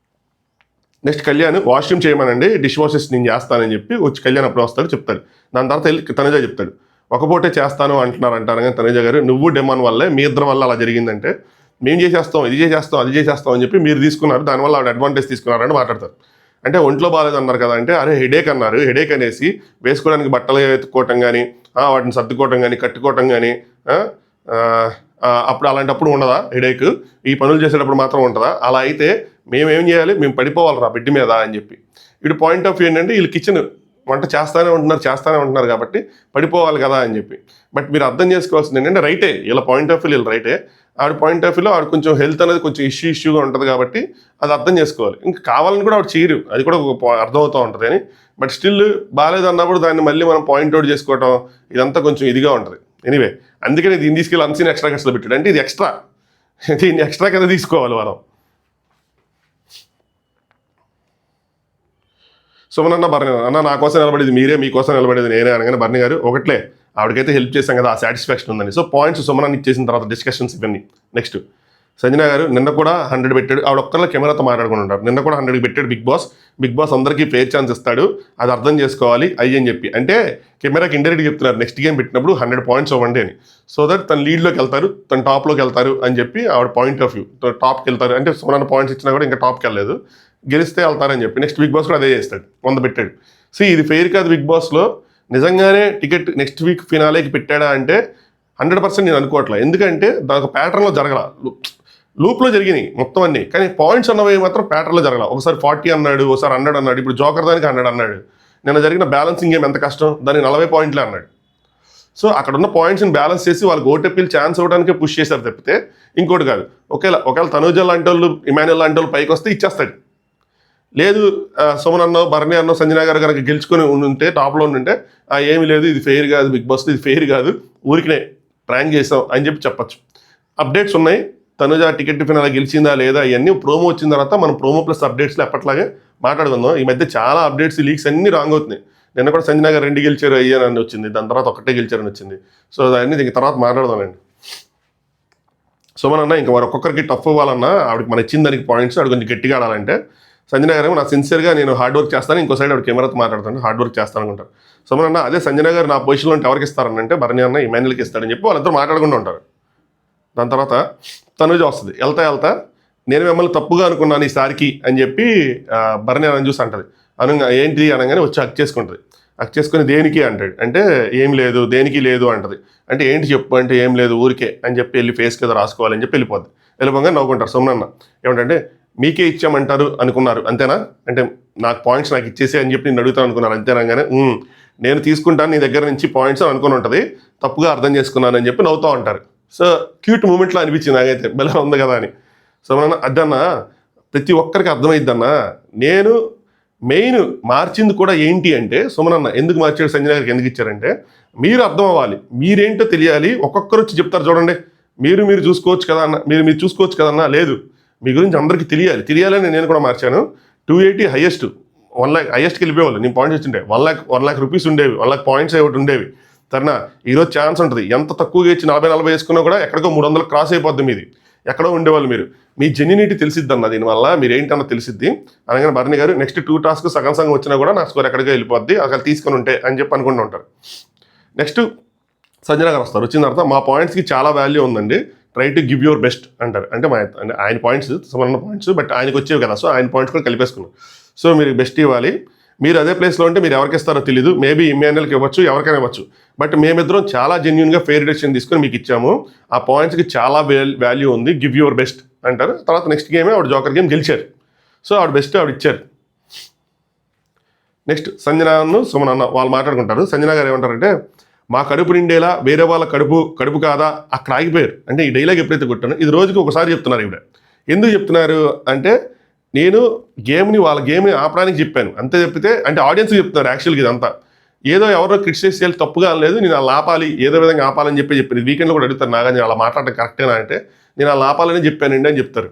నెక్స్ట్ కళ్యాణ్ వాష్రూమ్ చేయమనండి, డిష్ వాషెస్ నేను చేస్తానని చెప్పి వచ్చి కళ్యాణ్ అప్పుడు వస్తాడు, చెప్తాడు. దాని తర్వాత వెళ్ళి తనుజ చెప్తాడు, ఒక పూటే చేస్తాను అంటారు కానీ తనుజ గారు నువ్వు డెమాన్ వల్లే, మీ ఇద్దరి వల్ల అలా జరిగిందంటే మేము చేసేస్తాం, ఇది చేసేస్తాం, అది చేసేస్తాం అని చెప్పి మీరు తీసుకున్నారు, దానివల్ల ఆవిడ అడ్వాంటేజ్ తీసుకున్నారని మాట్లాడతారు. అంటే ఒంట్లో బాగాలేదు అన్నారు కదా అంటే, అరే హెడేక్ అన్నారు, హెడేక్ అనేసి వేసుకోవడానికి బట్టలు ఎత్తుకోవటం కానీ వాటిని సర్దుకోవటం కానీ కట్టుకోవటం కానీ అప్పుడు అలాంటప్పుడు ఉండదా హెడేక్, ఈ పనులు చేసేటప్పుడు మాత్రం ఉంటుందా, అలా అయితే మేమేం చేయాలి, మేము పడిపోవాలరా బెడ్ మీద అని చెప్పి. ఇటు పాయింట్ ఆఫ్ వ్యూ ఏంటంటే వీళ్ళు కిచెన్ వంట చేస్తూనే ఉంటున్నారు కాబట్టి పడిపోవాలి కదా అని చెప్పి. బట్ మీరు అర్థం చేసుకోవాల్సింది ఏంటంటే రైటే, వీళ్ళ పాయింట్ ఆఫ్ వ్యూ వీళ్ళు రైటే, ఆవిడ పాయింట్ ఆఫ్ వ్యూలో ఆవిడ కొంచెం హెల్త్ అనేది కొంచెం ఇష్యూగా ఉంటుంది కాబట్టి అది అర్థం చేసుకోవాలి. ఇంకా కావాలని కూడా ఆవిడ చేయరు, అది కూడా అర్థమవుతూ ఉంటుంది అని. బట్ స్టిల్ బాగాలేదు అన్నప్పుడు దాన్ని మళ్ళీ మనం పాయింట్ అవుట్ చేసుకోవటం ఇదంతా కొంచెం ఇదిగా ఉంటుంది. ఎనీవే అందుకని దీన్ని తీసుకెళ్ళి అన్సీన్ ఎక్స్ట్రా కట్స్లో పెట్టాడు. అంటే ఇది ఎక్స్ట్రా, దీన్ని ఎక్స్ట్రా కింద తీసుకోవాలి మనం. సుమనన్న భరణి అన్న నా కోసం నిలబడేది మీరే, మీకోసం నిలబడేది నేనే అనగానే భరణి గారు ఒకట్లే ఆవిడకైతే హెల్ప్ చేశాం కదా, ఆ సాటిస్ఫాక్షన్ ఉందని. సో పాయింట్స్ సుమనాన్ని ఇచ్చేసిన తర్వాత డిస్కషన్స్ ఇవన్నీ. నెక్స్ట్ సంజన గారు నిన్న కూడా 100 పెట్టాడు, ఆవిడ ఒక్కరిలో కెమెరాతో మాట్లాడుకుని ఉంటారు. నిన్న కూడా 100 పెట్టాడు బిగ్ బాస్ అందరికీ ఫేర్ ఛాన్స్ ఇస్తాడు, అది అర్థం చేసుకోవాలి అని చెప్పి. అంటే కెమెరాకి ఇండైరెక్ట్గా చెప్తున్నారు నెక్స్ట్ గేమ్ పెట్టినప్పుడు 100 పాయింట్స్ ఇవ్వండి అని. సో దట్ తన లీడ్లోకి వెళ్తారు, తన టాప్లోకి వెళ్తారు అని చెప్పి ఆవిడ పాయింట్ ఆఫ్ వ్యూ. టాప్కి వెళ్తారు అంటే సుమనాన్న పాయింట్స్ ఇచ్చినా కూడా ఇంకా టాప్కి వెళ్ళలేదు, గెలిస్తే వెళ్తారని చెప్పి. నెక్స్ట్ బిగ్ బాస్ కూడా అదే చేస్తాడు, 100 పెట్టాడు. సో ఇది ఫెయిర్ కాదు. బిగ్ బాస్లో నిజంగానే టికెట్ నెక్స్ట్ వీక్ ఫినాలేకి పెట్టాడా అంటే 100% నేను అనుకోవట్లేదు. ఎందుకంటే దానికి ప్యాటర్న్లో జరగల, లూప్లో జరిగినాయి మొత్తం అన్నీ. కానీ పాయింట్స్ అన్నవి మాత్రం ప్యాటర్న్లో జరగల. ఒకసారి 40 అన్నాడు, ఒకసారి 100 అన్నాడు, ఇప్పుడు జోకర్ దానికి 100 అన్నాడు. నిన్న జరిగిన బ్యాలెన్సింగ్ గేమ్ ఎంత కష్టం, దానికి 40 పాయింట్లే అన్నాడు. సో అక్కడ ఉన్న పాయింట్స్ని బ్యాలెన్స్ చేసి వాళ్ళకి ఓటీపీలు ఛాన్స్ ఇవ్వడానికే పుష్ చేశారు తప్పితే ఇంకోటి కాదు. ఒకవేళ తనుజ లాంటి వాళ్ళు, ఇమాన్యుల్ లాంటి వాళ్ళు పైకి వస్తే ఇచ్చేస్తాడు. లేదు సుమన్ అన్నో, భరణి అన్నో, సంజన గారు కనుక గెలుచుకొని ఉంటే టాప్లో ఉంటే ఏమీ లేదు, ఇది ఫెయిర్ కాదు, బిగ్ బాస్ ఇది ఫెయిర్ కాదు, ఊరికినే ప్రాంక్ చేసాం అని చెప్పచ్చు. అప్డేట్స్ ఉన్నాయి, తనుజ టికెట్ ఫినాల గెలిచిందా లేదా ఇవన్నీ ప్రోమో వచ్చిన తర్వాత మనం ప్రోమో ప్లస్ అప్డేట్స్లో ఎప్పట్లాగే మాట్లాడుకుందాం. ఈ మధ్య చాలా అప్డేట్స్ లీక్స్ అన్నీ రాంగ్ అవుతున్నాయి. నిన్న కూడా సంజన గారు 2 గెలిచారు అయ్యానని వచ్చింది, దాని తర్వాత 1 గెలిచారని వచ్చింది. సో దాన్ని దీనికి తర్వాత మాట్లాడదామండి. సుమన్ అన్న ఇంకా వారు ఒక్కొక్కరికి టఫ్ ఇవ్వాలన్నా ఆవిడకి మన ఇచ్చిన దానికి పాయింట్స్ ఆవిడ కొంచెం గట్టిగా ఆడాలంటే, సంజన గారు నా సిన్సియర్గా నేను హార్డ్ వర్క్ చేస్తాను, ఇంకో సైడ్ ఆవిడ కెమెరాతో మాట్లాడుతాను, హార్డ్ వర్క్ చేస్తాను అనుకుంటారు. సుమన్ అన్న అదే సంజన గారు నా పొజిషన్లో ఉంటే ఎవరికి ఇస్తారనంటే భరణి అన్న ఇమాన్యుల్కి ఇస్తాడని చెప్పి వాళ్ళందరూ మాట్లాడుకుంటూ ఉంటారు. దాని తర్వాత తనుజ వస్తుంది, వెళ్తా నేను మిమ్మల్ని తప్పుగా అనుకున్నాను ఈసారికి అని చెప్పి భరణి అని చూసి అంటది. ఏంటి అనగానే వచ్చి హక్ చేసుకుంటుంది. హక్ చేసుకుని దేనికి అంటాడు, అంటే ఏం లేదు, దేనికి లేదు అంటది. అంటే ఏంటి చెప్పు అంటే ఏం లేదు ఊరికే అని చెప్పి వెళ్ళి ఫేస్ కింద రాసుకోవాలని చెప్పి వెళ్ళిపోద్ది. వెళ్ళిపోగా నవ్వుకుంటారు. సుమనన్న ఏమంటే మీకే ఇచ్చామంటారు అనుకున్నారు అంతేనా, అంటే నాకు పాయింట్స్ నాకు ఇచ్చేసి అని చెప్పి నేను అడుగుతాను అనుకున్నారు అంతేనాగానే, నేను తీసుకుంటాను నీ దగ్గర నుంచి పాయింట్స్ అని అనుకుని ఉంటుంది, తప్పుగా అర్థం చేసుకున్నాను అని చెప్పి నవ్వుతూ ఉంటారు. సో క్యూట్ మూమెంట్లో అనిపించింది నాకైతే, బెల్ల ఉంది కదా అని. సో మన అద్దన్నా ప్రతి ఒక్కరికి అర్థమైద్దన్నా, నేను మెయిన్ మార్చింది కూడా ఏంటి అంటే సుమనన్న ఎందుకు మార్చాడు, సంజన గారికి ఎందుకు ఇచ్చారంటే మీరు అర్థం అవ్వాలి, మీరేంటో తెలియాలి. ఒక్కొక్కరు వచ్చి చెప్తారు చూడండి, మీరు చూసుకోవచ్చు కదా అన్న, మీరు చూసుకోవచ్చు కదన్నా, లేదు మీ గురించి అందరికీ తెలియాలని నేను కూడా మార్చాను. 280 హైయెస్ట్, 1 lakh హైయెస్ట్కి వెళ్ళిపోయేవాళ్ళు. నేను పాయింట్స్ వచ్చిండే 1 lakh రూపీస్ ఉండేవి, 1 lakh పాయింట్స్ ఒకటి ఉండేవి. సరేనా, ఈరోజు ఛాన్స్ ఉంటుంది, ఎంత తక్కువగా ఇచ్చి 40-40 వేసుకున్నా కూడా ఎక్కడికో 300 క్రాస్ అయిపోద్ది మీది. ఎక్కడో ఉండేవాళ్ళు మీరు, మీ జెన్యూనిటీ తెలిసిద్ది అన్న, దీనివల్ల మీరు ఏంటన్నా తెలిసిద్ది అనగానే భరణి గారు నెక్స్ట్ 2 టాస్క్ సగం వచ్చినా కూడా నా స్కోర్ ఎక్కడికో వెళ్ళిపోద్ది అక్కడ తీసుకొని ఉంటే అని చెప్పి అనుకుంటూ ఉంటారు. నెక్స్ట్ సంజన గారు వస్తారు. వచ్చిన తర్వాత మా పాయింట్స్కి చాలా వాల్యూ ఉందండి, try to give your best అంటారు. అంటే ఆయన పాయింట్స్ సుమన్న పాయింట్స్ బట్ ఆయనకు వచ్చేవి కదా, సో ఆయన పాయింట్స్ కూడా కలిపేసుకున్నాం. సో మీరు బెస్ట్ ఇవ్వాలి. మీరు అదే ప్లేస్లో ఉంటే మీరు ఎవరికి ఇస్తారో తెలియదు, మేబీ ఇమ్మాన్యుయల్కి ఇవ్వచ్చు, ఎవరికైనా ఇవ్వచ్చు. బట్ మేమిద్దరం చాలా జెన్యున్గా ఫెయిర్ డెసిషన్ తీసుకుని మీకు ఇచ్చాము, ఆ పాయింట్స్కి చాలా వాల్యూ ఉంది, గివ్ యువర్ బెస్ట్ అంటారు. తర్వాత నెక్స్ట్ గేమే ఆవిడ జోకర్ గేమ్ గెలిచారు. సో ఆవిడ బెస్ట్ ఆవిడ ఇచ్చారు. నెక్స్ట్ సంజనాను సుమన్ అన్న వాళ్ళు మాట్లాడుకుంటారు. సంజన గారు ఏమంటారంటే, మా కడుపు నిండేలా వేరే వాళ్ళ కడుపు కాదా అక్కడ ఆగిపోయారు. అంటే ఈ డైలాగ్ ఎప్పుడైతే కొట్టానో ఇది రోజుకి ఒకసారి చెప్తున్నారు ఈవిడ. ఎందుకు చెప్తున్నారు అంటే, నేను వాళ్ళ గేమ్ని ఆపడానికి చెప్పాను అంతే, చెప్పితే అంటే ఆడియన్స్కి చెప్తున్నారు యాక్చువల్గా ఇదంతా. ఏదో ఎవరో క్రిటిసైజ్ చేయాలి తప్పుగా అనలేదు, నేను అలా ఆపాలి, ఏదో విధంగా ఆపాలని చెప్పింది. వీకెండ్లో కూడా అడుగుతారు నాగా, నేను అలా మాట్లాడటం కరెక్టేనా అంటే, నేను అలా ఆపాలని చెప్పానండి అని చెప్తారు.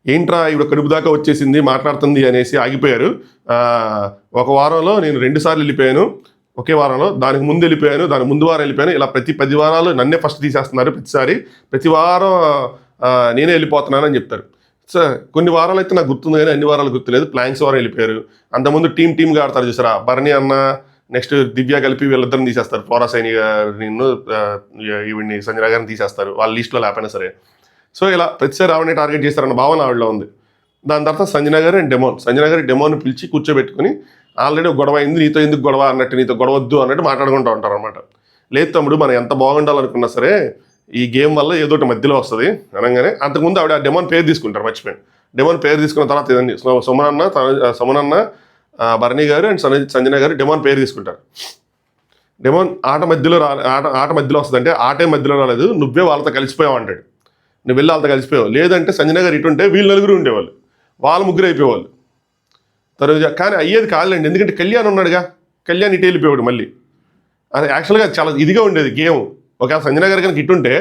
ఏంట్రా ఇవిడ కడుపు దాకా వచ్చేసింది మాట్లాడుతుంది అనేసి ఆగిపోయారు. ఒక వారంలో నేను 2 సార్లు వెళ్ళిపోయాను, ఒకే వారంలో. దానికి ముందు వెళ్ళిపోయాను, దానికి ముందు వారం వెళ్ళిపోయాను. ఇలా ప్రతి 10 వారాలు నన్నే ఫస్ట్ తీసేస్తున్నారు ప్రతి వారం నేనే వెళ్ళిపోతున్నాను అని చెప్తారు. సో కొన్ని వారాలు అయితే నాకు గుర్తుంది కానీ అన్ని వారాలు గుర్తులేదు. ప్లాంక్స్ వారం వెళ్ళిపోయారు. అంతకుముందు టీమ్గా ఆడతారు చూసారా, భరణి అన్న నెక్స్ట్ దివ్య కలిపి వీళ్ళిద్దరిని తీసేస్తారు. పోరాసైని నిన్ను ఈవిడ్ని సంజన గారిని తీసేస్తారు వాళ్ళ లిస్టులో లేకపోయినా సరే. సో ఇలా ప్రతిసారి ఆవిడని టార్గెట్ చేస్తారన్న భావన ఆవిడలో ఉంది. దాని తర్వాత సంజన గారు అండ్ సంజన గారి డెమోని పిలిచి కూర్చోబెట్టుకుని ఆల్రెడీ గొడవ అయింది, నీతో ఎందుకు గొడవ అన్నట్టు, నీతో గొడవద్దు అన్నట్టు మాట్లాడుకుంటూ ఉంటారు అనమాట. లేదు తమ్ముడు మనం ఎంత బాగుండాలనుకున్నా సరే ఈ గేమ్ వల్ల ఏదో ఒకటి మధ్యలో వస్తుంది అనగానే, అంతకుముందు ఆవిడ ఆ డెమోన్ పేరు తీసుకుంటారు, మర్చిపోయాను. డెమోన్ పేరు తీసుకున్న తర్వాత ఇదండి సుమనన్న భరణి గారు అండ్ సంజన గారు డెమోన్ పేరు తీసుకుంటారు. డెమోన్ ఆట మధ్యలో వస్తుంది అంటే ఆటే మధ్యలో రాలేదు, నువ్వే వాళ్ళతో కలిసిపోయావు అంటాడు. నువ్వు వెళ్ళి వాళ్ళతో కలిసిపోయావు. లేదంటే సంజన గారు ఇటుంటే వీళ్ళు 9 ఉండేవాళ్ళు, వాళ్ళు 3 అయిపోయేవాళ్ళు. తర్వాత కానీ అయ్యేది కాదులేండి, ఎందుకంటే కళ్యాణ్ ఉన్నాడుగా, కళ్యాణ్ ఇటు వెళ్ళిపోయాడు మళ్ళీ. అది యాక్చువల్గా చాలా ఇదిగా ఉండేది గేమ్. ఒకవేళ సంజన గారు కనుక ఇటుంటే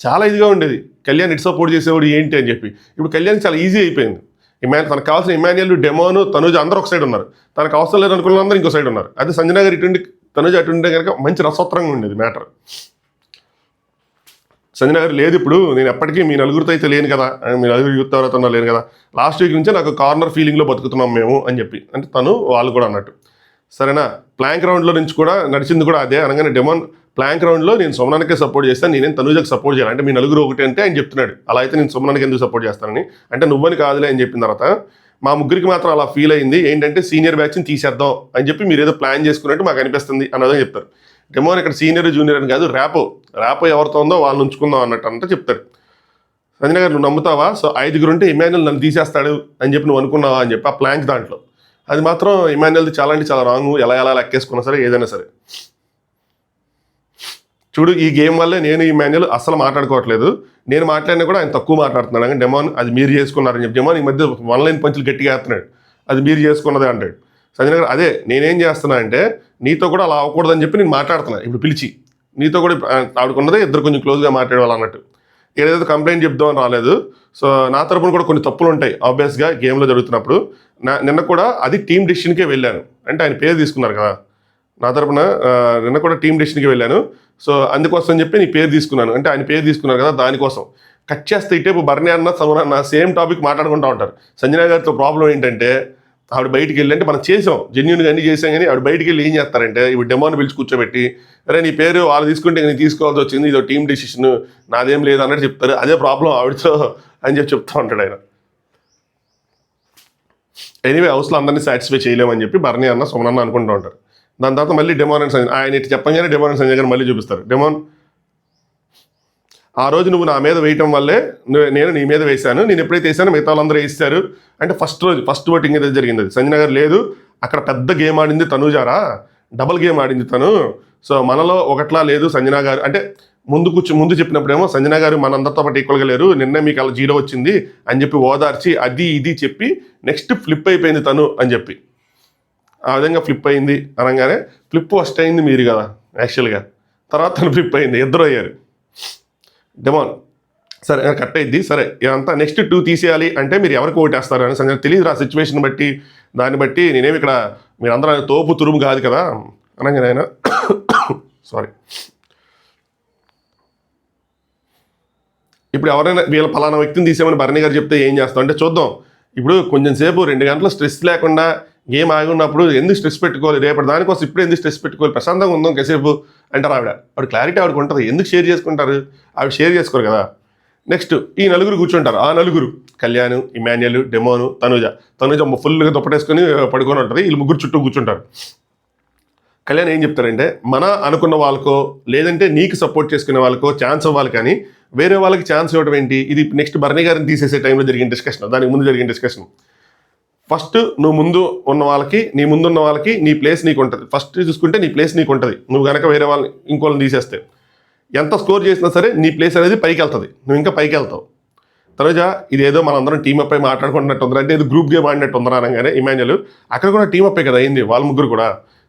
చాలా ఇదిగా ఉండేది, కళ్యాణ్ ఇటు సపోర్ట్ చేసేవాడు ఏంటి అని చెప్పి. ఇప్పుడు కళ్యాణ్ చాలా ఈజీ అయిపోయింది. తనకు కావాల్సిన ఇమాన్యుయల్, డెమోను, తనుజ అందరూ ఒక సైడ్ ఉన్నారు, తనకు అవసరం లేదు అనుకున్న అందరూ ఇంకో సైడ్ ఉన్నారు. అదే సంజన గారు ఇటుండి తనుజ అటుంటే కనుక మంచి రసోత్తరంగా ఉండేది మ్యాటర్. సంజన గారు లేదు, ఇప్పుడు నేను ఎప్పటికీ మీ నలుగురితో అయితే లేను కదా, మీ నలుగురు యూత్ ఎవరైతే లేను కదా, లాస్ట్ వీక్ నుంచే నాకు కార్నర్ ఫీలింగ్లో బతుకుతున్నాం మేము అని చెప్పి, అంటే తను వాళ్ళు కూడా అన్నట్టు. సరేనా, ప్లాంక్ రౌండ్లో నుంచి కూడా నడిచింది కూడా అదే. అనగానే డెమోన్ ప్లాంక్ రౌండ్లో నేను సుమనానికే సపోర్ట్ చేస్తాను, నేనేం తనుజకు సపోర్ట్ చేయాలి అంటే మీ నలుగురు ఒకటి అంటే ఆయన చెప్తున్నాడు. అలా అయితే నేను సుమనానికి ఎందుకు సపోర్ట్ చేస్తానని, అంటే నువ్వని కాదులే అని చెప్పిన తర్వాత మా ముగ్గురికి మాత్రం అలా ఫీల్ అయింది, ఏంటంటే సీనియర్ బ్యాచ్ని తీసేద్దాం అని చెప్పి మీరు ఏదో ప్లాన్ చేసుకున్నట్టు మాకు అనిపిస్తుంది అన్నదని చెప్తారు. డెమోన్ ఇక్కడ సీనియర్ జూనియర్ అని కాదు, ర్యాపో ఎవరితో ఉందో వాళ్ళని ఉంచుకుందాం అన్నట్టు అంతా చెప్తారు. సంజన గారు నువ్వు నమ్ముతావా, సో 5 ఉంటే ఇమాన్యుయల్ నన్ను తీసేస్తాడు అని చెప్పి నువ్వు అనుకున్నావా అని చెప్పి ఆ ప్లాంక్ దాంట్లో. అది మాత్రం ఇమాన్యుయల్ది చాలా అంటే చాలా రాంగ్, ఎలా లెక్కేసుకున్నా సరే ఏదైనా సరే. చూడు ఈ గేమ్ వల్లే నేను ఇమాన్యుయల్ అసలు మాట్లాడుకోవట్లేదు, నేను మాట్లాడినా కూడా ఆయన తక్కువ మాట్లాడుతున్నాడు. కానీ డెమోన్ అది మీరు చేసుకున్నారని చెప్పి డెమోన్ ఈ మధ్య 1 లైన్ పంచులు గట్టిగా వేస్తున్నాడు, అది మీరు చేసుకున్నదే అంటాడు. సంజన గారు అదే నేనేం చేస్తున్నా అంటే నీతో కూడా అలా అవ్వకూడదని చెప్పి నేను మాట్లాడుతున్నా ఇప్పుడు పిలిచి, నీతో కూడా ఆడుకున్నదే ఇద్దరు కొంచెం క్లోజ్గా మాట్లాడేవాళ్ళు అన్నట్టు. ఏదైతే కంప్లైంట్ చెప్దామని రాలేదు. సో నా తరపున కూడా కొన్ని తప్పులు ఉంటాయి ఆబ్వియస్గా గేమ్లో జరుగుతున్నప్పుడు. నిన్న కూడా అది టీమ్ డిసిషన్కే వెళ్ళాను, అంటే ఆయన పేరు తీసుకున్నారు కదా నా తరపున, నిన్న కూడా టీమ్ డిసిషన్కి వెళ్ళాను. సో అందుకోసం చెప్పి నీ పేరు తీసుకున్నాను, అంటే ఆయన పేరు తీసుకున్నారు కదా దానికోసం. కట్ చేస్తే ఇటేపు భరణి అన్న సమరన్న సేమ్ టాపిక్ మాట్లాడుకుంటూ ఉంటారు. సంజన గారితో ప్రాబ్లం ఏంటంటే ఆవిడ బయటికి వెళ్ళి, అంటే మనం చేసాం జెన్యున్గా అన్ని చేసాం కానీ ఆవిడ బయటికి వెళ్ళి ఏం చేస్తారంటే ఇప్పుడు డెమోని పిలిచి కూర్చోబెట్టి, అరే నీ పేరు వాళ్ళు తీసుకుంటే నేను తీసుకోవాల్సి వచ్చింది, ఇదో టీమ్ డిసిషన్ నాదేం లేదు అన్నట్టు చెప్తారు. అదే ప్రాబ్లం ఆవిడతో అని చెప్పి చెప్తూ ఉంటాడు ఆయన. ఎనీవే హౌస్లో అందరినీ సాటిస్ఫై చేయలేమని చెప్పి భరణి అన్న సుమనన్న అనుకుంటూ ఉంటారు. దాని తర్వాత మళ్ళీ డెమోన్ అండ్ సంజయ్ ఆయన ఇటు చెప్పగానే డెమోన్ అండ్ సంజయ్ గారు మళ్ళీ చూపిస్తారు. డెమోన్ ఆ రోజు నువ్వు నా మీద వేయటం వల్లే నేను నీ మీద వేశాను, నేను ఎప్పుడైతే వేసానో మిగతా వాళ్ళందరూ వేస్తారు అంటే ఫస్ట్ ఓటింగ్ ఏదైతే జరిగింది అది. సంజన గారు లేదు అక్కడ పెద్ద గేమ్ ఆడింది తనుజారా, డబుల్ గేమ్ ఆడింది తను, సో మనలో ఒకట్లా లేదు సంజన గారు అంటే ముందు చెప్పినప్పుడేమో సంజన గారు మనందరితో పాటు ఈక్వల్గా లేరు, నిన్నే మీకు అలా 0 వచ్చింది అని చెప్పి ఓదార్చి అది ఇది చెప్పి నెక్స్ట్ ఫ్లిప్ అయిపోయింది తను అని చెప్పి, ఆ విధంగా ఫ్లిప్ అయింది అనగానే ఫ్లిప్ ఫస్ట్ అయింది మీరు కదా యాక్చువల్గా, తర్వాత తను ఫ్లిప్ అయింది, ఇద్దరు అయ్యారు. డెమోన్ సరే కట్ అయింది, సరే ఇదంతా నెక్స్ట్ 2 తీసేయాలి అంటే మీరు ఎవరికి ఓటేస్తారు అని సంజన తెలియదు ఆ సిచ్యువేషన్ బట్టి, దాన్ని బట్టి నేనేమి ఇక్కడ మీరందరూ తోపు తురుము కాదు కదా అనగానే ఆయన సారీ ఇప్పుడు ఎవరైనా వీళ్ళ ఫలానా వ్యక్తిని తీసేమని భరణి గారు చెప్తే ఏం చేస్తాం అంటే చూద్దాం, ఇప్పుడు కొంచెం సేపు 2 గంటల స్ట్రెస్ లేకుండా గేమ్ ఆగి ఉన్నప్పుడు ఎందుకు స్ట్రెస్ పెట్టుకోవాలి, రేపటి దానికోసం ఇప్పుడు ఎందుకు స్ట్రెస్ పెట్టుకోవాలి, ప్రశాంతంగా ఉందాం కాసేపు అంటారు ఆవిడ క్లారిటీ ఆవిడకు ఉంటుంది. ఎందుకు షేర్ చేసుకుంటారు, ఆవిడ షేర్ చేసుకోరు కదా. నెక్స్ట్ ఈ నలుగురు కూర్చుంటారు. ఆ నలుగురు కళ్యాణ్, ఇమాన్యుయల్, డెమోను, తనుజ ఫుల్గా దుప్పటేసుకొని పడుకొని ఉంటుంది. వీళ్ళు ముగ్గురు చుట్టూ కూర్చుంటారు. కళ్యాణ్ ఏం చెప్తారంటే, మన అనుకున్న వాళ్ళకో లేదంటే నీకు సపోర్ట్ చేసుకునే వాళ్ళకో ఛాన్స్ ఇవ్వాలి, కానీ వేరే వాళ్ళకి ఛాన్స్ ఇవ్వడం ఏంటి? ఇది నెక్స్ట్ బర్నీ గారిని తీసేసే టైంలో జరిగిన డిస్కషన్, దానికి ముందు జరిగిన డిస్కషన్. ఫస్ట్ నువ్వు ముందు ఉన్న వాళ్ళకి, నీ ముందున్న వాళ్ళకి నీ ప్లేస్ నీకు ఉంటుంది. ఫస్ట్ చూసుకుంటే నీ ప్లేస్ నీకు ఉంటుంది. నువ్వు కనుక వేరే వాళ్ళని ఇంకోళ్ళని తీసేస్తే ఎంత స్కోర్ చేసినా సరే నీ ప్లేస్ అనేది పైకి వెళ్తుంది, నువ్వు ఇంకా పైకి వెళ్తావు. తనుజ ఇదేదో మనందరం టీమప్ అయి మాట్లాడుకుంటున్నట్టు ఉందా అంటే, ఇది గ్రూప్ గేమ్ ఆడినట్టు ఉందరా అనగానే ఇమాన్యుయల్ అక్కడ కూడా టీమప్ కదా అయింది వాళ్ళ ముగ్గురు కూడా.